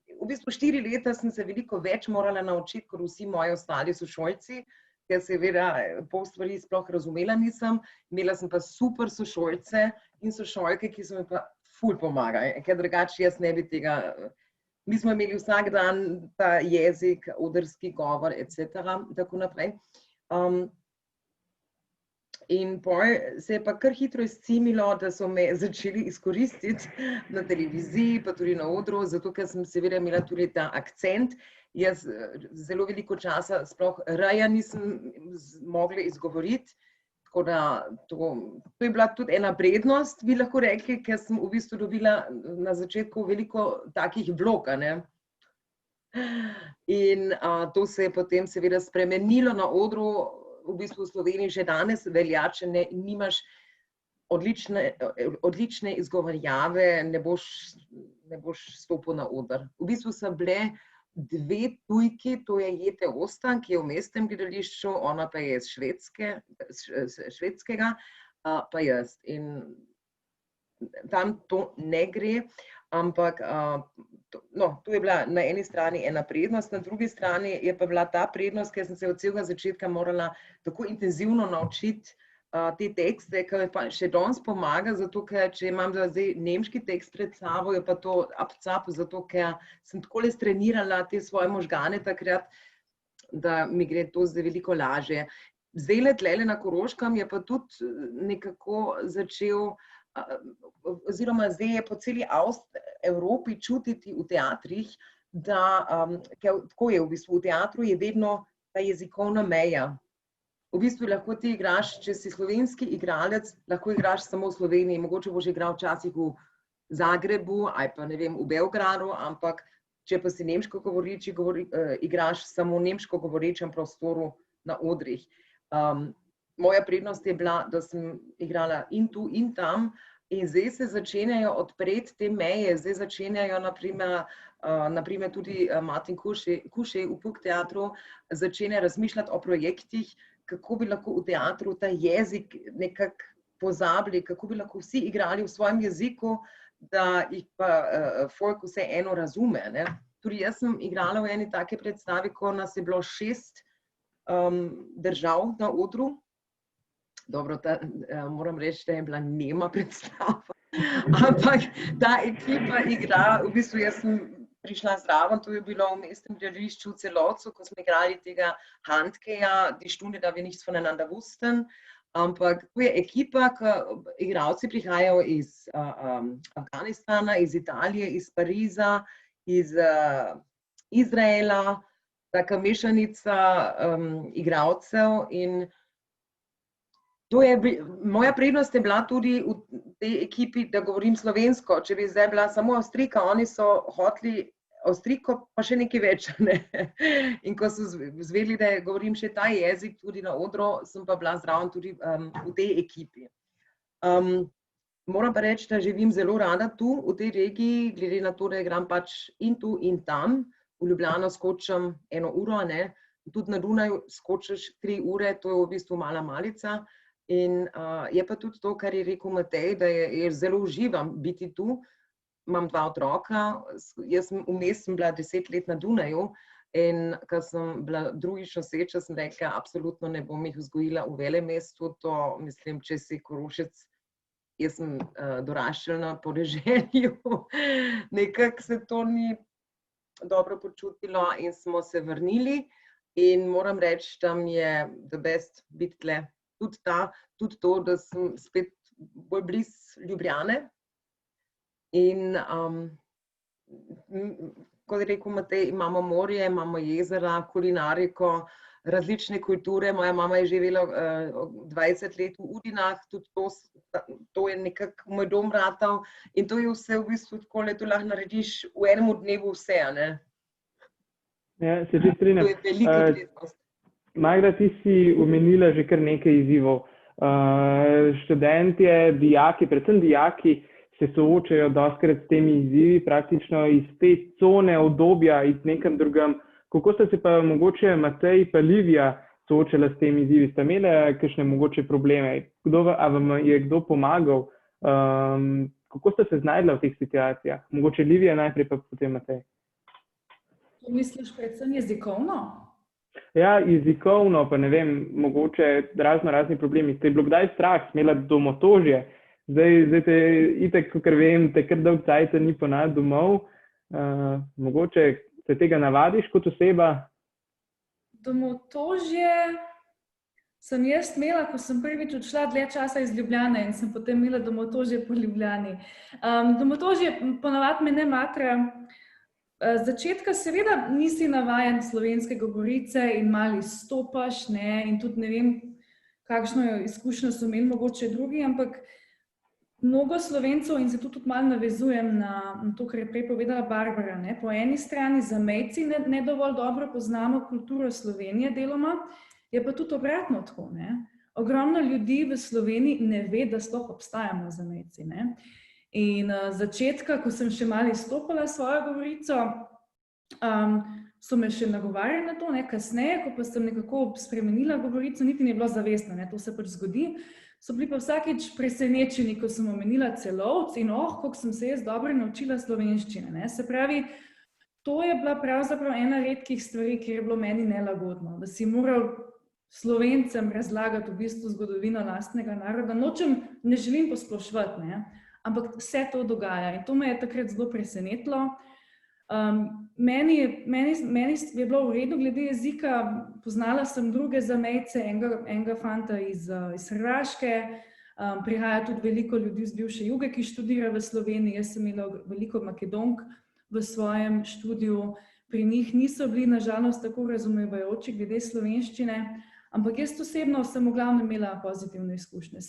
4 leta sem se veliko več morala naučiti, kot vsi moji ostali sošolci, ker seveda pol stvari sploh razumela nisem, imela sem pa super sošolce in sošolke, ki so mi pa ful pomagali, ker drugače jaz ne bi tega. Mi smo imeli vsak dan ta jezik, odrski govor, etc. tako naprej. In potem se je pa kar hitro izcimilo, da so me začeli izkoristiti na televiziji, pa tudi na odru, zato ker sem seveda imela tudi ta akcent. Jaz zelo veliko časa sploh raja nisem mogla izgovoriti. Tako da to je bila tudi ena prednost, bi lahko rekli, ker sem v bistvu dobila na začetku veliko takih vlog, ne. In to se je potem seveda spremenilo na odru, v bistvu v Sloveniji že danes velja, če nimaš odlične izgovarjave, ne boš stopil na oder. V bistvu so bile 2 tujki, to je Jete Ostan, ki je v mestnem gledališču, ona pa je iz švedskega, pa jaz. In tam to ne gre, ampak to je bila na eni strani ena prednost, na drugi strani je pa bila ta prednost, ker sem se od celega začetka morala tako intenzivno naučiti te tekste, ki mi pa še danes pomaga, zato ker če imam zdaj nemški tekst pred sabo, je pa to apcap, zato ker sem tako strenirala te svoje možgane takrat, da mi gre to zdaj veliko lažje. Zdaj tlele na Koroškem je pa tudi nekako začel, oziroma zdaj je po celi Evropi čutiti v teatrih, da tako je v bistvu, v teatru je vedno ta jezikovna meja. V bistvu lahko ti igraš, če si slovenski igralec, lahko igraš samo v Sloveniji, mogoče boš igral včasih v Zagrebu ali pa ne vem, v Beogradu, ampak če pa si nemško govoreči, igraš samo v nemško govorečem prostoru na odrih. Moja prednost je bila, da sem igrala in tu in tam in zdaj se začenjajo odpreti te meje, zdaj začenjajo naprimer tudi Martin Kušej v Puk teatru začenja razmišljati o projektih, kako bi lahko v teatru ta jezik nekako pozabili, kako bi lahko vsi igrali v svojem jeziku, da jih pa folk vse eno razume. Ne? Tudi jaz sem igrala v eni take predstavi, ko nas je bilo 6 držav na odru. Dobro, moram reči, da je bila nema predstava, ampak ta ekipa igra, v bistvu jaz sem prišla zraven, to je bilo v mestnem gledališču v Celovcu, ko smo igrali tega Handkeja, die Stunde, da wir nichts voneinander wussten, ampak to je ekipa, ki igralci prihajajo iz Afganistana, iz Italije, iz Pariza, iz Izraela, taka mešanica igralcev in moja prednost je bila tudi v tej ekipi, da govorim slovensko. Če bi zdaj bila samo Avstrijka, oni so hoteli Avstrijko, pa še nekaj več. Ne? In ko so zvedeli, da govorim še ta jezik tudi na odru, sem pa bila zraven tudi v tej ekipi. Moram pa reči, da živim zelo rada tu, v tej regiji, glede na to, da igram pač in tu in tam. V Ljubljano skočim 1 uro, ne? Tudi na Dunaju skočiš 3 ure, to je v bistvu mala malica. In je pa tudi to, kar je rekel Matej, da je zelo uživam biti tu. Imam 2 otroka, jaz vmes sem bila 10 let na Dunaju in ko sem bila drugič noseča, sem rekla, absolutno ne bom jih vzgojila v velemestu, to mislim, če si Korošec, jaz sem doraščala na podeželju, nekako se to ni dobro počutilo in smo se vrnili in moram reči, da mi je the best biti tle. Tudi to, da sem spet bolj blizu Ljubljane in kot je rekel Matej, imamo morje, imamo jezera, kulinariko, različne kulture. Moja mama je živela 20 let v Udinah, tudi to je nekako moj dom ratal in to je vse v bistvu tako, da to lahko narediš v enem dnevu vse, ne? Ja, se že strinjam. To je velika prednost. Magda, ti si omenila že kar nekaj izzivov. Študentje, dijaki, predvsem dijaki, se soočajo dostikrat s temi izzivi, praktično iz te cone obdobja, iz nekem drugem. Kako sta se pa mogoče Matej pa Livija soočala s temi izzivi? Sta imela kakšne mogoče probleme? A vam je kdo pomagal? Kako sta se znajdla v teh situacijah? Mogoče Livija najprej, pa potem Matej. To misliš predvsem jezikovno? Ja, jezikovno, pa ne vem, mogoče razni problemi. Ste bilo kdaj strah, smela domotožje? Zdaj te, itak, kakor vem, te kar dolg cajt ni ponad domov. Mogoče se tega navadiš kot oseba? Domotožje sem jaz imela, ko sem prvič odšla dlje časa iz Ljubljane in sem potem imela domotožje po Ljubljani. Domotožje ponavadi me ne matra. Začetka seveda nisi navajen slovenske govorice in malo izstopaš, ne, in tudi ne vem, kakšno izkušnjo so imeli mogoče drugi, ampak mnogo Slovencev, in se tudi malo navezujem na to, kar je prej povedala Barbara, ne, po eni strani zamejci ne dovolj dobro poznamo kulturo Slovenije deloma, je pa tudi obratno tako, ne. Ogromno ljudi v Sloveniji ne ve, da sploh obstajamo zamejci, ne. In začetka, ko sem še malo izstopala svojo govorico, so me še nagovarjali na to, ne, kasneje, ko pa sem nekako spremenila govorico, niti ni bilo zavestno, ne, to se pač zgodi, so bili pa vsakič presenečeni, ko sem omenila Celovec in kako sem se jaz dobro naučila slovenščine, ne. Se pravi, to je bila pravzaprav ena redkih stvari, kjer je bilo meni nelagodno, da si moral Slovencem razlagati v bistvu zgodovino lastnega naroda. Ne želim posploševati, ne? Ampak vse to dogaja in to me je takrat zelo presenetilo. Meni je bilo v redu glede jezika, poznala sem druge zamejce, enega fanta iz Hrvaške, prihaja tudi veliko ljudi iz bivše Juge, ki študira v Sloveniji, jaz sem imela veliko Makedonk v svojem študiju, pri njih niso bili nažalost tako razumevajoči glede slovenščine, ampak jaz osebno sem v glavnem imela pozitivne izkušnje.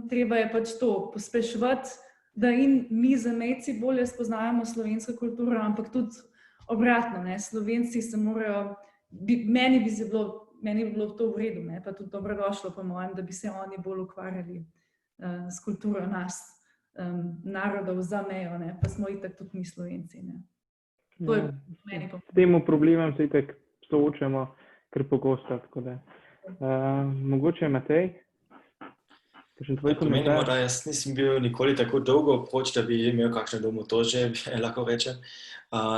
Treba je pač to pospeševati, da in mi zamejci bolje spoznajamo slovensko kulturo, ampak tudi obratno, ne, Slovenci se morajo, meni bi bilo to v redu, ne, pa tudi dobrodošlo po mojem, da bi se oni bolj ukvarjali s kulturo nas, narodov za mejo, ne, pa smo itak tudi mi Slovenci, ne. To je meni pa. S tem problemom se itak soočamo kar pogosto, tako da. Mogoče Matej? Pomenimo, da jaz nisem bil nikoli tako dolgo proč, da bi imel kakšne domotožje, lahko rečem.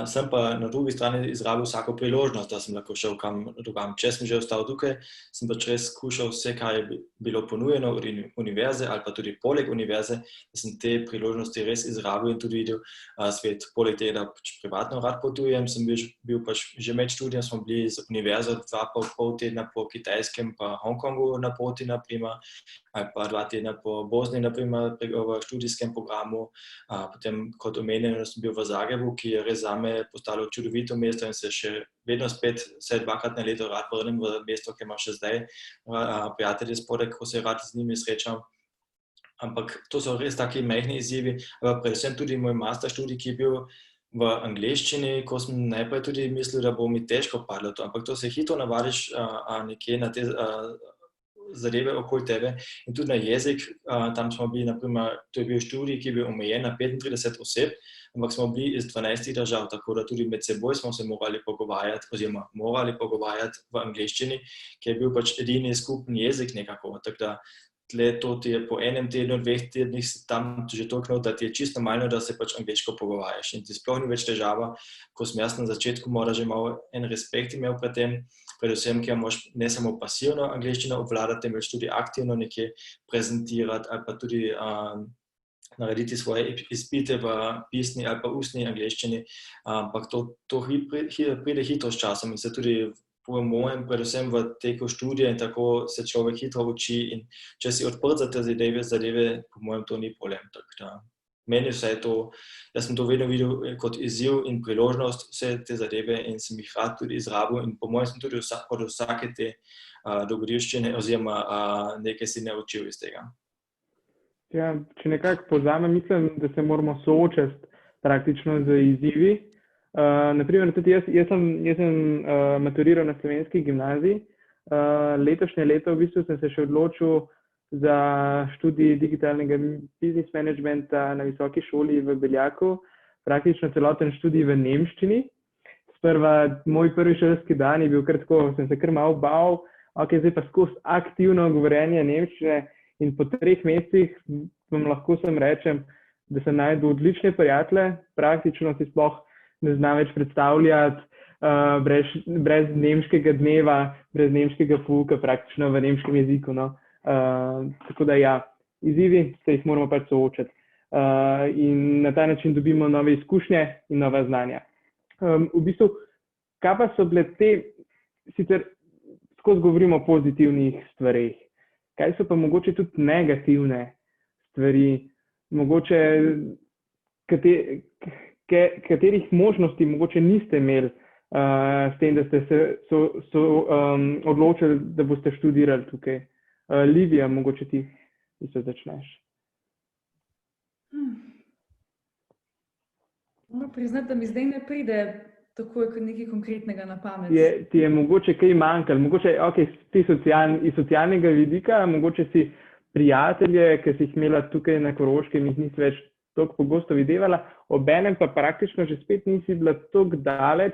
Sem pa na drugi strani izrabil vsako priložnost, da sem lahko šel kam drugam. Če sem že ostal tukaj, sem pač res skušal vse, kar je bilo ponujeno od univerze ali pa tudi poleg univerze, da sem te priložnosti res izrabil in tudi videl svet. Poleg tega, da pač privatno rad potujem, sem bil pač že med študijem, smo bili z univerzo 2,5 tedna po Kitajskem pa Hongkongu na poti, naprimer, ali pa 2 tedna po Bosni, naprimer, v študijskem programu. Potem, kot omenjeno, sem bil v Zagrebu, ki je res zame postalo čudovito mesto in se še vedno spet vsaj 2-krat na leto rad vrnem v mesto, ki imam še zdaj prijatelje spodaj, ko se rad z njimi srečam. Ampak to so res taki majhni izzivi, predvsem tudi moj master študij, ki je bil v angleščini, ko sem najprej tudi mislil, da bo mi težko padlo to, ampak to se hitro navadiš nekje na te zadeve okoli tebe in tudi na jezik. Tam smo bili, naprimer, to je bil študij, ki je bil omejen na 35 oseb, ampak smo bili iz 12 držav, tako da tudi med seboj smo se morali pogovarjati v angleščini, ki je bil pač edini skupni jezik nekako. Tako da to ti je po enem tednu, 2 tednih tam že toliko, da ti je čisto normalno, da se pač angleško pogovarjaš in ti sploh ni več težava, ko sem jaz na začetku mora že malo en respekt imel pred tem, predvsem, ker moraš ne samo pasivno angleščino obvladati, temveč tudi aktivno nekje prezentirati ali pa tudi narediti svoje izpite v pisni ali pa ustni angleščini, ampak to pride hitro s časom in se tudi po mojem, predvsem v teku študija in tako se človek hitro uči in če si odprt za te zadeve, po mojem, to ni problem. Meni vse to, jaz sem to vedno videl kot izziv in priložnost, vse te zadeve in sem jih rad tudi izrabil in po mojem sem tudi od vsake te dogodivščine oziroma nekaj si naučil iz tega. Ja, če nekako povzamem, mislim, da se moramo soočati praktično z izzivi. Naprimer, tudi jaz sem maturiral na slovenski gimnaziji. Letošnje leto v bistvu sem se še odločil za študij digitalnega business managementa na visoki šoli v Beljaku. Praktično celoten študij v nemščini. Sprva moj prvi šolski dan je bil kar tako, sem se kar malo bal, zdaj pa skozi aktivno govorjenje nemščine in po 3 mesecih vam lahko rečem, da sem najdel odlične prijatelje, praktično si sploh ne znam več predstavljati brez nemškega dneva, brez nemškega pouka, praktično v nemškem jeziku. No. Tako da ja, izzivi se jih moramo pač soočati in na ta način dobimo nove izkušnje in nova znanja. V bistvu, kaj pa so bile te, sicer skozi govorimo o pozitivnih stvareh, kaj so pa mogoče tudi negativne stvari, mogoče katerih možnosti mogoče niste imeli s tem, da ste se odločili, da boste študirali tukaj. Livija, mogoče ti se začneš. Moram priznati, da mi zdaj ne pride takoj nekaj konkretnega na pamet. Ti je mogoče kaj manjkalo, mogoče iz socialnega vidika, mogoče si prijatelje, ki si jih imela tukaj na Koroškem, jih nisi več toliko pogosto videvala, obenem pa praktično že spet nisi bila toliko daleč,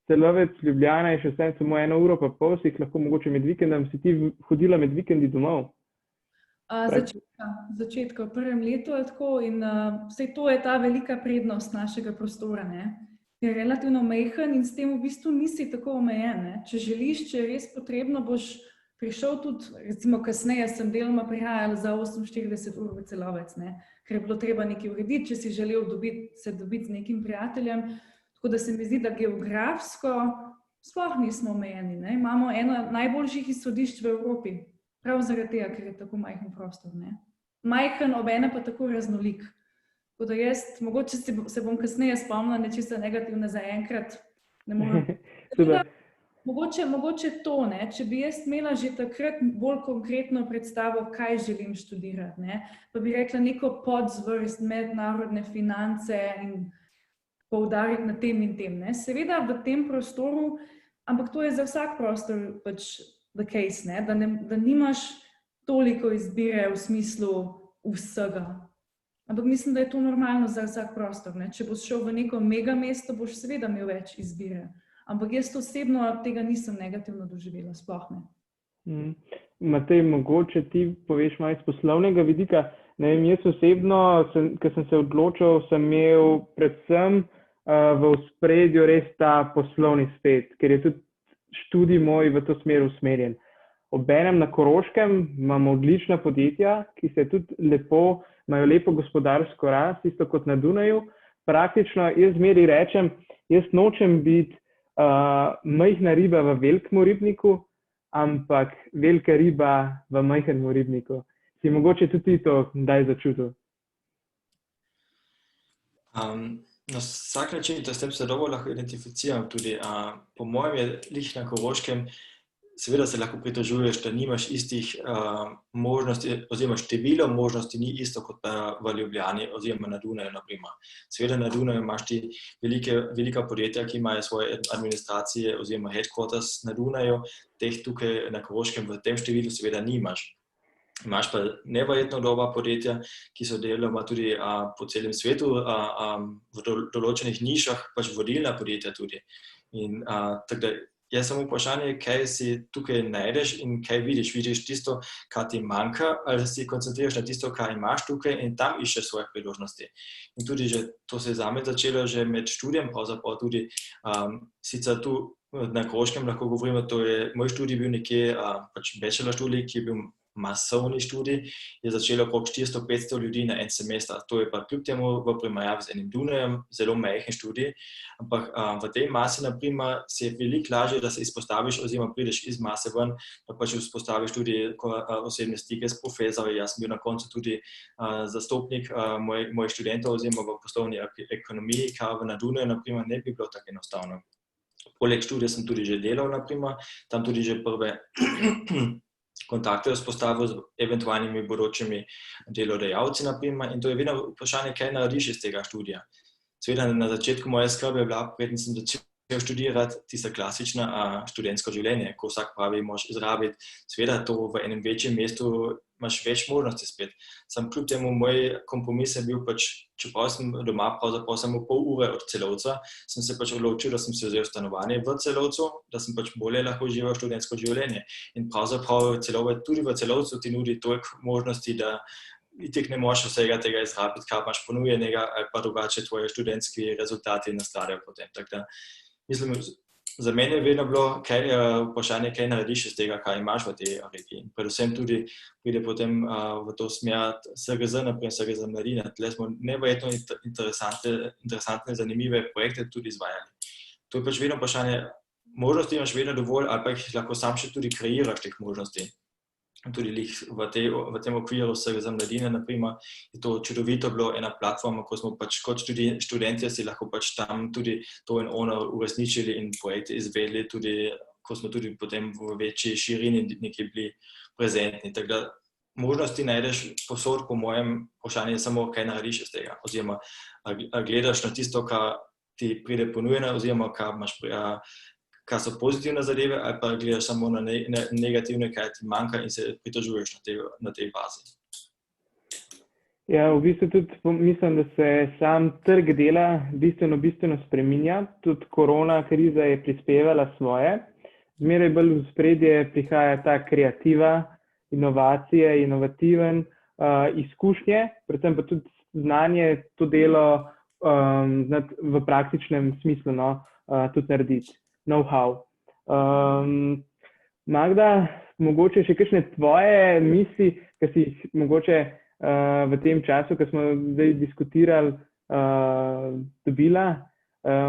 Celovec, Ljubljana je še samo 1,5 ure, si jih lahko mogoče med vikendom, si ti hodila med vikendi domov? Začetka v prvem letu je tako in vse to je ta velika prednost našega prostora, ne? Je relativno majhen in s tem v bistvu nisi tako omejen, ne? Če želiš, če je res potrebno, boš prišel tudi, recimo kasneje sem deloma prihajala za 48 ur v Celovec, ne, ker je bilo treba nekaj urediti, če si želel se dobiti z nekim prijateljem. Tako da se mi zdi, da geografsko sploh nismo omejeni, ne. Imamo eno najboljših izhodišč v Evropi, prav zaradi tega, ker je tako majhen prostor, ne. Majhen, obenem pa tako raznolik. Tako da jaz, mogoče se bom kasneje spomnila nečesa negativne zaenkrat, ne morem. Mogoče to, ne, če bi jaz imela že takrat bolj konkretno predstavo, kaj želim študirati, ne, pa bi rekla neko podzvrst, mednarodne finance in poudariti na tem in tem, ne. Seveda v tem prostoru, ampak to je za vsak prostor pač the case, ne, da nimaš toliko izbire v smislu vsega. Ampak mislim, da je to normalno za vsak prostor, ne. Če boš šel v neko mega mesto, boš seveda imel več izbire. Ampak jaz osebno tega nisem negativno doživela, sploh ne. Matej, mogoče ti poveš malo iz poslovnega vidika. Ne vem, jaz osebno, ko sem se odločil, sem imel predvsem v ospredju res ta poslovni svet, ker je tudi študij moj v to smer usmerjen. Obenem na Koroškem imamo odlična podjetja, ki se tudi imajo lepo gospodarsko rast, isto kot na Dunaju. Praktično jaz zmeraj rečem, jaz nočem biti majhna riba v velikem ribniku, ampak velika riba v majhnem ribniku. Si mogoče tudi to kdaj začutil? Na vsak način, da s tem se dobro lahko identificiram tudi. Po mojem je lih na Koroškem, seveda se lahko pritožuješ, da nimaš istih možnosti, oziroma število možnosti ni isto kot v Ljubljani oziroma na Dunaju, naprimer. Seveda na Dunaju imaš ti velika podjetja, ki imajo svoje administracije oziroma headquarters na Dunaju, teh tukaj na Koroškem v tem številu seveda nimaš. Imaš pa neverjetno dobra podjetja, ki so deloma tudi po celem svetu v določenih nišah, pač vodilna podjetja tudi. In tako da je samo vprašanje, kaj si tukaj najdeš in kaj vidiš. Vidiš tisto, kar ti manjka, ali si koncentriraš na tisto, kar imaš tukaj in tam iščeš svoje priložnosti. In tudi že to se je zame začelo že med študijem, pravzaprav tudi sicer tu na Koroškem lahko govorimo, to je moj študij bil nekje, pač bachelor študij, ki je bil masovni študij, je začelo okrog 400-500 ljudi na en semester. To je pa kljub temu v primerjavi z enim Dunajem zelo majhen študij, ampak v tej masi, naprimer, se je veliko lažje, da se izpostaviš oziroma prideš iz mase ven, da pač vzpostaviš tudi osebne stike s profesorji. Jaz sem bil na koncu tudi zastopnik mojih študentov oziroma v poslovni ekonomiji, kar na Dunaju, naprimer, ne bi bilo tako enostavno. Poleg študija sem tudi že delal, naprimer, tam tudi že prve kontakte vzpostavil z eventualnimi bodočimi delodajalci, naprimer, in to je vedno vprašanje, kaj narediš iz tega študija. Seveda na začetku moje skrbe je bila, preden sem začel študirati, tista klasična študentsko življenje, ko vsak pravi, moraš izrabiti. Seveda to v enem večjem mestu imaš več možnosti spet. Sam kljub temu moj kompromis je bil pač, čeprav sem doma pravzaprav samo pol ure od Celovca, sem se pač odločil, da sem si vzel stanovanje v Celovcu, da sem pač bolje lahko živel študentsko življenje. In pravzaprav tudi v Celovcu ti nudi toliko možnosti, da itek ne moraš vsega tega izrabiti, kar imaš ponujenega, ali pa drugače tvoje študentski rezultati nastajajo potem. Tako da, mislim, za mene je vedno bilo vprašanje, kaj narediš iz tega, kaj imaš v tej regiji. Predvsem tudi pride potem v to smer SGZ, naprimer SGZ Mladina. Tle smo neverjetno interesantne, zanimive projekte tudi izvajali. To je pač vedno vprašanje, možnosti imaš vedno dovolj, ali pa jih lahko sam še tudi kreiraš teh možnosti. Tudi v tem okviru SGZ Mladine, naprimer, je to čudovito bilo ena platforma, ko smo pač kot študentje si lahko pač tam tudi to in ono uresničili in projekte izvedli, tudi ko smo tudi potem v večji širini nekaj bili prezentni. Tako da možnosti najdeš posod, po mojem vprašanju je samo, kaj narediš iz tega, oziroma gledaš na tisto, kar ti pride ponujeno, oziroma kar so pozitivne zadeve, ali pa gledaš samo na negativne, kaj ti manjka in se pritožuješ na tej bazi. Ja, v bistvu tudi mislim, da se sam trg dela bistveno spreminja. Tudi korona kriza je prispevala svoje. Zmeraj bolj v spredje prihaja ta kreativa, inovacije, inovativen, izkušnje, predvsem pa tudi znanje, to delo v praktičnem smislu tudi narediti. Know-how. Magda, mogoče še kakšne tvoje misli, ki si jih mogoče v tem času, ko smo zdaj diskutirali, dobila,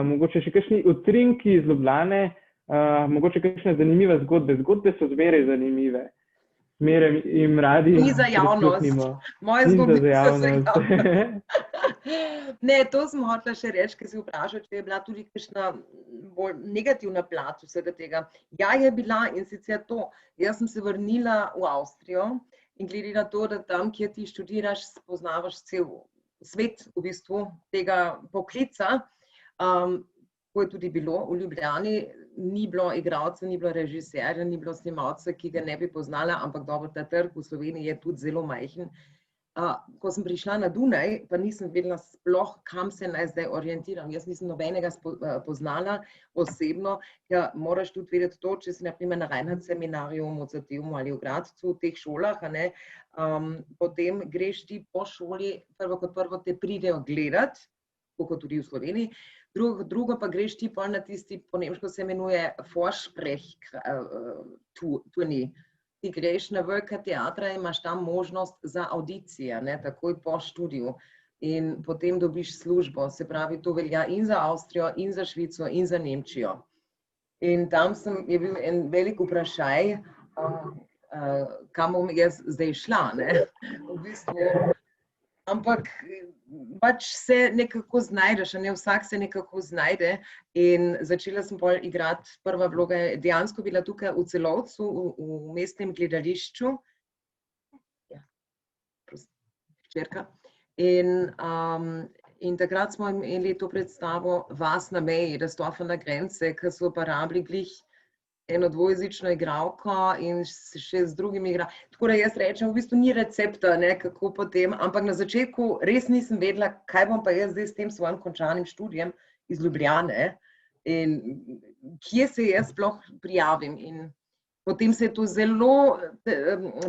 mogoče še kakšni utrinki iz Ljubljane, mogoče kakšne zanimive zgodbe. Zgodbe so zmeraj zanimive. Zmeraj jim radi Ni za javnost. Moje zgodbe so za javnost. Ne, to sem hotela še reči, ker si vprašal, če je bila tudi kakšna bolj negativna plat vsega tega. Ja, je bila, in sicer to. Jaz sem se vrnila v Avstrijo in glede na to, da tam, kjer ti študiraš, spoznavaš cel svet v bistvu tega poklica. Ko je tudi bilo v Ljubljani, ni bilo igralca, ni bilo režiserja, ni bilo snimalca, ki ga ne bi poznala, ampak dobro, ta trg v Sloveniji je tudi zelo majhen. Ko sem prišla na Dunaj, pa nisem vedela sploh, kam se naj zdaj orientiram. Jaz nisem nobenega poznala osebno, ker moraš tudi vedeti to, če si na primer na Reinhardt seminarju, v Mozarteum ali v Gradcu, v teh šolah, potem greš ti po šoli, prvo kot prvo te pridejo gledati, kot tudi v Sloveniji, drugo pa greš ti pol na tisti, po nemško se imenuje Vorsprech-turni. Ti greš na velika teatra in imaš tam možnost za audicije, takoj po študiju. In potem dobiš službo, se pravi, to velja in za Avstrijo, in za Švico, in za Nemčijo. In tam je bil en velik vprašaj, kam bom jaz zdaj šla, v bistvu. Ampak pač se nekako znajdeš, vsak se nekako znajde in začela sem pol igrati, prva vloga je dejansko bila tukaj v Celovcu, v mestnem gledališču. Ja, hčerka. In takrat smo imeli to predstavo Vas na meji, Razstofa na grence, ker so pa rabili glih eno dvojezično igralko in še z drugimi igralci. Tako da jaz rečem, v bistvu ni recepta, kako potem, ampak na začetku res nisem vedela, kaj bom pa jaz zdaj s tem svojim končanim študijem iz Ljubljane in kje se jaz sploh prijavim. In potem se je to zelo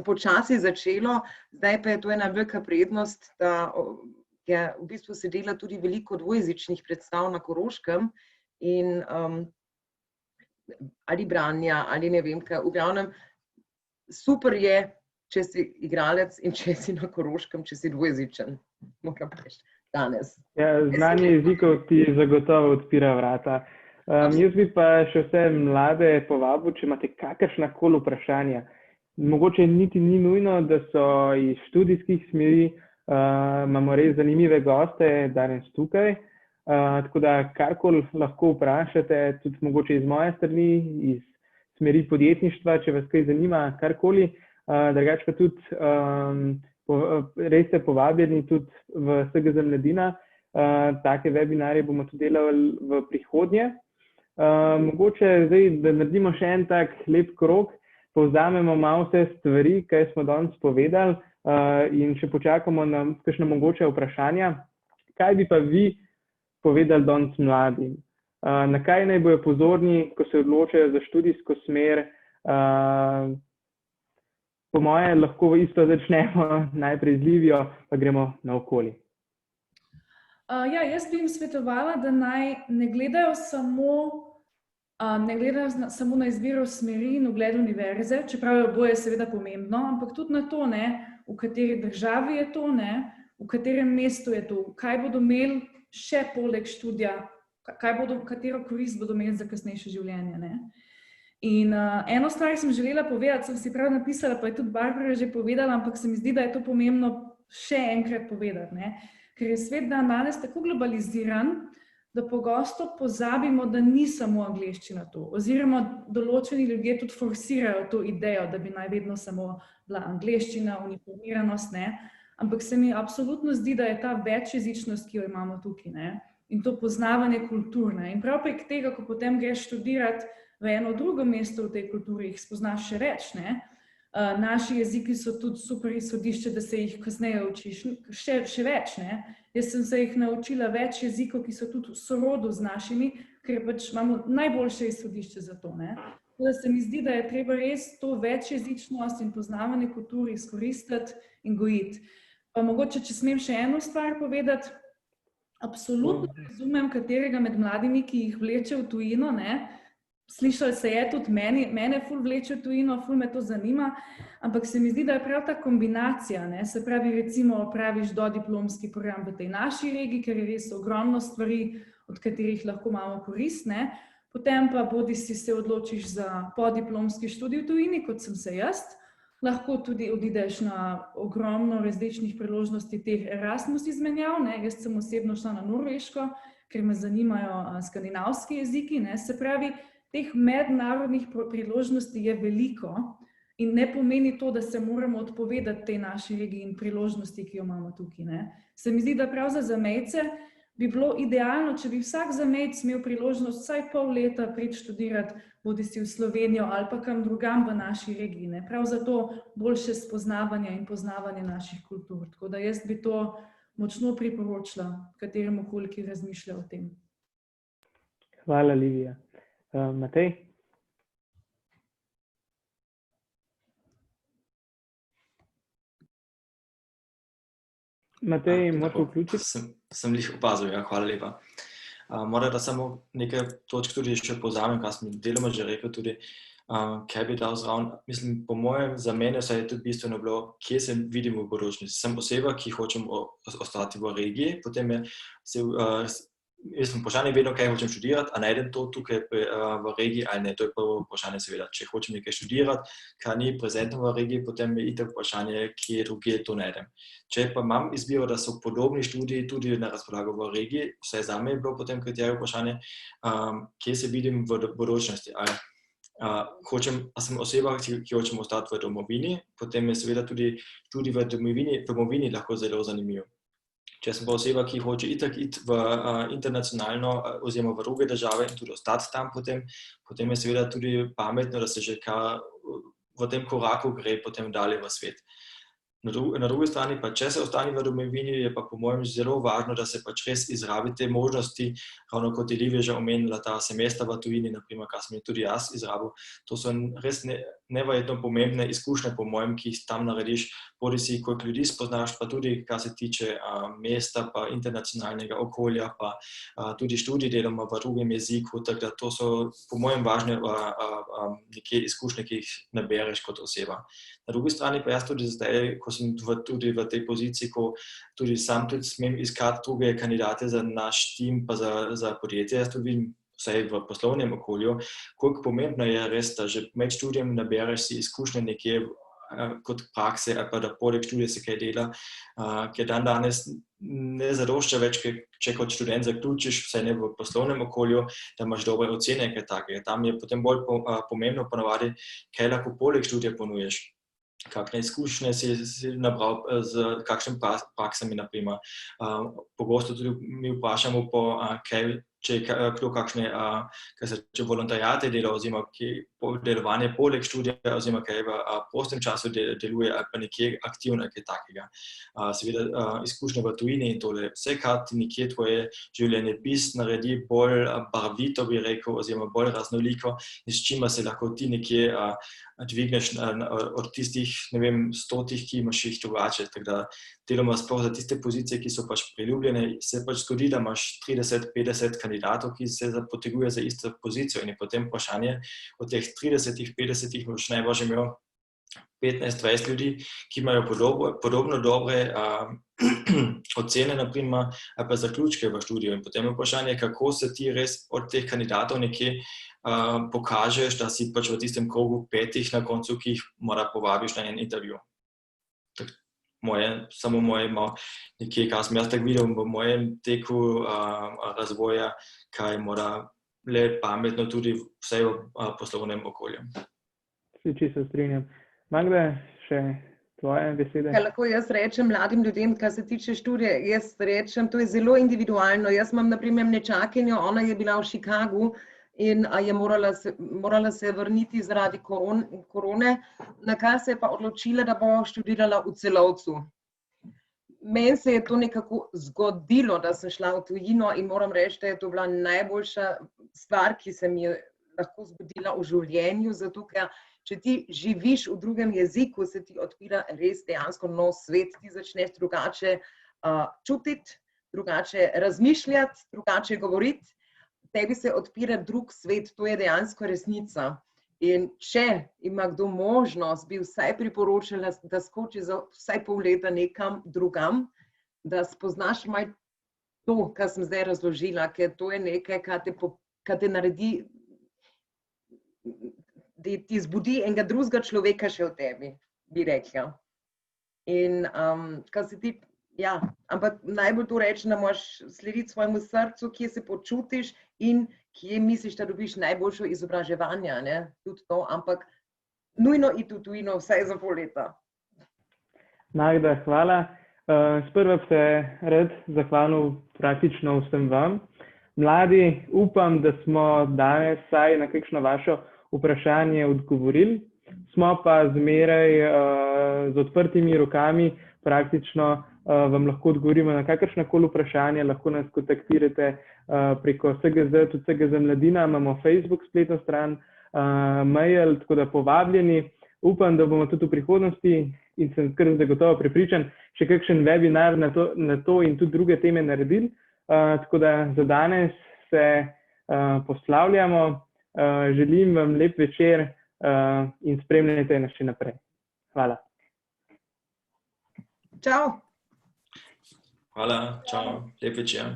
počasi začelo, zdaj pa je to ena velika prednost, da je v bistvu se dela tudi veliko dvojezičnih predstav na Koroškem in ali branja, ali ne vem kaj. V glavnem, super je, če si igralec in če si na Koroškem, če si dvojezičen. Moram reči, danes. Ja, znanje jezikov ti zagotovo odpira vrata. Jaz bi pa še vse mlade povabil, če imate kakršnakoli vprašanja. Mogoče niti ni nujno, da so iz študijskih smeri, imamo res zanimive goste danes tukaj. Tako da karkoli lahko vprašate, tudi mogoče iz moje strani, iz smeri podjetništva, če vas kaj zanima, karkoli. Drugače pa tudi res ste povabljeni tudi v SGZ Mladina. Take webinarje bomo tudi delali v prihodnje. Mogoče zdaj, da naredimo še en tak lep krog, povzamemo malo vse stvari, kaj smo danes povedali in še počakamo na kakšna mogoče vprašanja. Kaj bi pa vi povedali danes mladim? Na kaj naj bojo pozorni, ko se odločajo za študijsko smer? Po moje lahko isto začnemo najprej z Livijo, pa gremo naokoli. Ja, jaz bi jim svetovala, da naj ne gledajo samo na izbiro smeri in ugled univerze, čeprav je oboje seveda pomembno, ampak tudi na to, v kateri državi je to, v katerem mestu je to, kaj bodo imeli še poleg študija, katero korist bodo imeli za kasnejše življenje. In eno stvar sem želela povedati, sem si prav napisala, pa je tudi Barbara že povedala, ampak se mi zdi, da je to pomembno še enkrat povedati, ker je svet danes tako globaliziran, da pogosto pozabimo, da ni samo angleščina to, oziroma določeni ljudje tudi forsirajo to idejo, da bi naj vedno samo bila angleščina, uniformiranost, ampak se mi absolutno zdi, da je ta večjezičnost, ki jo imamo tukaj, in to poznavanje kultur. In prav prek tega, ko potem greš študirati v eno drugo mesto v tej kulturi, jih spoznaš še več. Naši jeziki so tudi super izhodišče, da se jih kasneje učiš še več. Jaz sem se jih naučila več jezikov, ki so tudi v sorodu z našimi, ker pač imamo najboljše izhodišče za to. Da se mi zdi, da je treba res to večjezičnost in poznavanje kultur izkoristiti in gojiti. Pa mogoče, če smem še eno stvar povedati, absolutno razumem katerega med mladimi, ki jih vleče v tujino, slišali se je tudi mene ful vleče v tujino, ful me to zanima, ampak se mi zdi, da je prav ta kombinacija, ne, se pravi, recimo opraviš dodiplomski program v tej naši regiji, ker je res ogromno stvari, od katerih lahko imamo korist, ne, potem pa bodisi se odločiš za podiplomski študij v tujini, kot sem se jaz, lahko tudi odideš na ogromno različnih priložnosti teh Erasmus izmenjav, ne, jaz sem osebno šla na Norveško, ker me zanimajo skandinavski jeziki, ne, se pravi, teh mednarodnih priložnosti je veliko in ne pomeni to, da se moramo odpovedati tej naši regiji in priložnosti, ki jo imamo tukaj, ne. Se mi zdi, da prav za zamejce bi bilo idealno, če bi vsak zamejec imel priložnost vsaj pol leta priti študirati, bodisi v Slovenijo ali pa kam drugam v naši regiji, ne. Prav zato boljše spoznavanje in poznavanje naših kultur. Tako da jaz bi to močno priporočila kateremu koli, ki razmišlja o tem. Hvala, Livija. Matej? Matej, morate vključiti? Sem lih opazil, ja, hvala lepa. Moram da samo nekaj točk tudi še povzamem, kar sem deloma že rekel tudi, kaj bi dal zraven. Mislim, po mojem, za mene vsaj je tudi bistveno bilo, kje se vidim v bodočnosti. Sem oseba, ki hočem ostati v regiji, potem jaz sem vprašanje vedno, kaj hočem študirati, a najdem to tukaj v regiji ali ne, to je prvo vprašanje seveda. Če hočem nekaj študirati, kar ni prezentno v regiji, potem je itak vprašanje, kje drugje to najdem. Če pa imam izbiro, da so podobni študiji tudi na razpolago v regiji, vsaj zame je bilo potem kriterij vprašanje, kje se vidim v bodočnosti. Sem oseba, ki hočem ostati v domovini, potem je seveda tudi študij v domovini lahko zelo zanimiv. Če sem pa oseba, ki hoče itak iti v internacionalno oziroma v druge države in tudi ostati tam potem je seveda tudi pametno, da se že v tem koraku gre potem dalje v svet. Na drugi strani pa, če se ostane v domovini, je pa po mojem zelo važno, da se pač res izrabi te možnosti, ravno kot je Livija že omenila, ta semester v tujini, naprimer, kar sem tudi jaz izrabil. To so res neverjetno pomembne izkušnje, po mojem, ki jih tam narediš, bodisi koliko ljudi spoznaš, pa tudi, kar se tiče mesta, pa internacionalnega okolja, pa tudi študij deloma v drugem jeziku, tako da to so po mojem važne neke izkušnje, ki jih nabereš kot oseba. Na drugi strani pa jaz tudi zdaj, ko sem tudi v tej poziciji, ko tudi sam smem iskati druge kandidate za naš tim, pa za podjetje, jaz tudi vidim, vsaj v poslovnem okolju, koliko pomembno je res, da že med študijem nabereš si izkušnje nekje kot prakse, ali pa da poleg študija se kaj dela, ker danes ne zadošča več, če kot študent zaključiš, vsaj ne v poslovnem okolju, da imaš dobre ocene, kaj takega. Tam je potem bolj pomembno ponavadi, kaj lahko poleg študija ponuješ. Kakšne izkušnje si nabral z kakšnimi praksami, naprimer. Pogosto tudi mi vprašamo, če je kdo kakšne volontariate dela, oziroma delovanje poleg študija, oziroma kaj v prostem času deluje, ali pa nekje aktivno, kaj takega. Seveda izkušnje v tujini in tole. Vse, kar ti nekje tvoje življenjepis naredi bolj barvito, bi rekel, oziroma bolj raznoliko, in s čima se lahko ti nekje dvigneš od tistih, ne vem, 100, ki imaš jih drugače. Tako da deloma sploh za tiste pozicije, ki so pač priljubljene, se pač zgodi, da imaš 30-50 kandidatov, ki se poteguje za isto pozicijo, in je potem vprašanje, od teh 30-50 boš najbolj imel 15-20 ljudi, ki imajo podobno dobre ocene, naprimer, ali pa zaključke v študiju. In potem je vprašanje, kako se ti res od teh kandidatov nekje pokažeš, da si pač v tistem krogu 5 na koncu, ki jih mora povabiš na en intervju. Samo moje nekje, kar sem jaz tako videl v mojem teku razvoja, kaj mora le pametno tudi vse v poslovnem okolju. Se čisto strinjam. Magda, še tvoje besede? Kaj lahko jaz rečem mladim ljudem, kar se tiče študija? Jaz rečem, to je zelo individualno. Jaz imam naprimer nečakinjo, ona je bila v Chicagu in je morala se vrniti zaradi korone, na kar se je pa odločila, da bo študirala v Celovcu. Meni se je to nekako zgodilo, da sem šla v tujino, in moram reči, da je to bila najboljša stvar, ki se mi je lahko zgodila v življenju, zato ker če ti živiš v drugem jeziku, se ti odpira res dejansko nov svet, ti začneš drugače čutiti, drugače razmišljati, drugače govoriti. tebi se odpira drug svet, to je dejansko resnica. In če ima kdo možnost, bi vsaj priporočila, da skoči za vsaj pol leta nekam drugam, da spoznaš malo to, kar sem zdaj razložila, ker to je nekaj, kar te naredi, da ti zbudi enega drugega človeka še v tebi, bi rekla. In kar se ti, ja, ampak najbolj to reči, da moraš slediti svojemu srcu, kje se počutiš in kje misliš, da dobiš najboljšo izobraževanje, ne? Tudi to, ampak nujno iti v tujino vsaj za pol leta. Magda, hvala. Sprva bi se rad zahvalil praktično vsem vam. Mladi, upam, da smo danes vsaj na kakšno vašo vprašanje odgovorili. Smo pa zmeraj z odprtimi rokami, praktično vam lahko odgovorimo na kakršnakoli vprašanje, lahko nas kontaktirate preko SGZ, tudi SGZ Mladina, imamo Facebook spletno stran, mail, tako da povabljeni. Upam, da bomo tudi v prihodnosti in sem kar zagotovo prepričan, še kakšen webinar na to in tudi druge teme naredili. Tako da za danes se poslavljamo. Želim vam lep večer in spremljajte nas še naprej. Hvala. Čau. Hvala, čau, lep večer.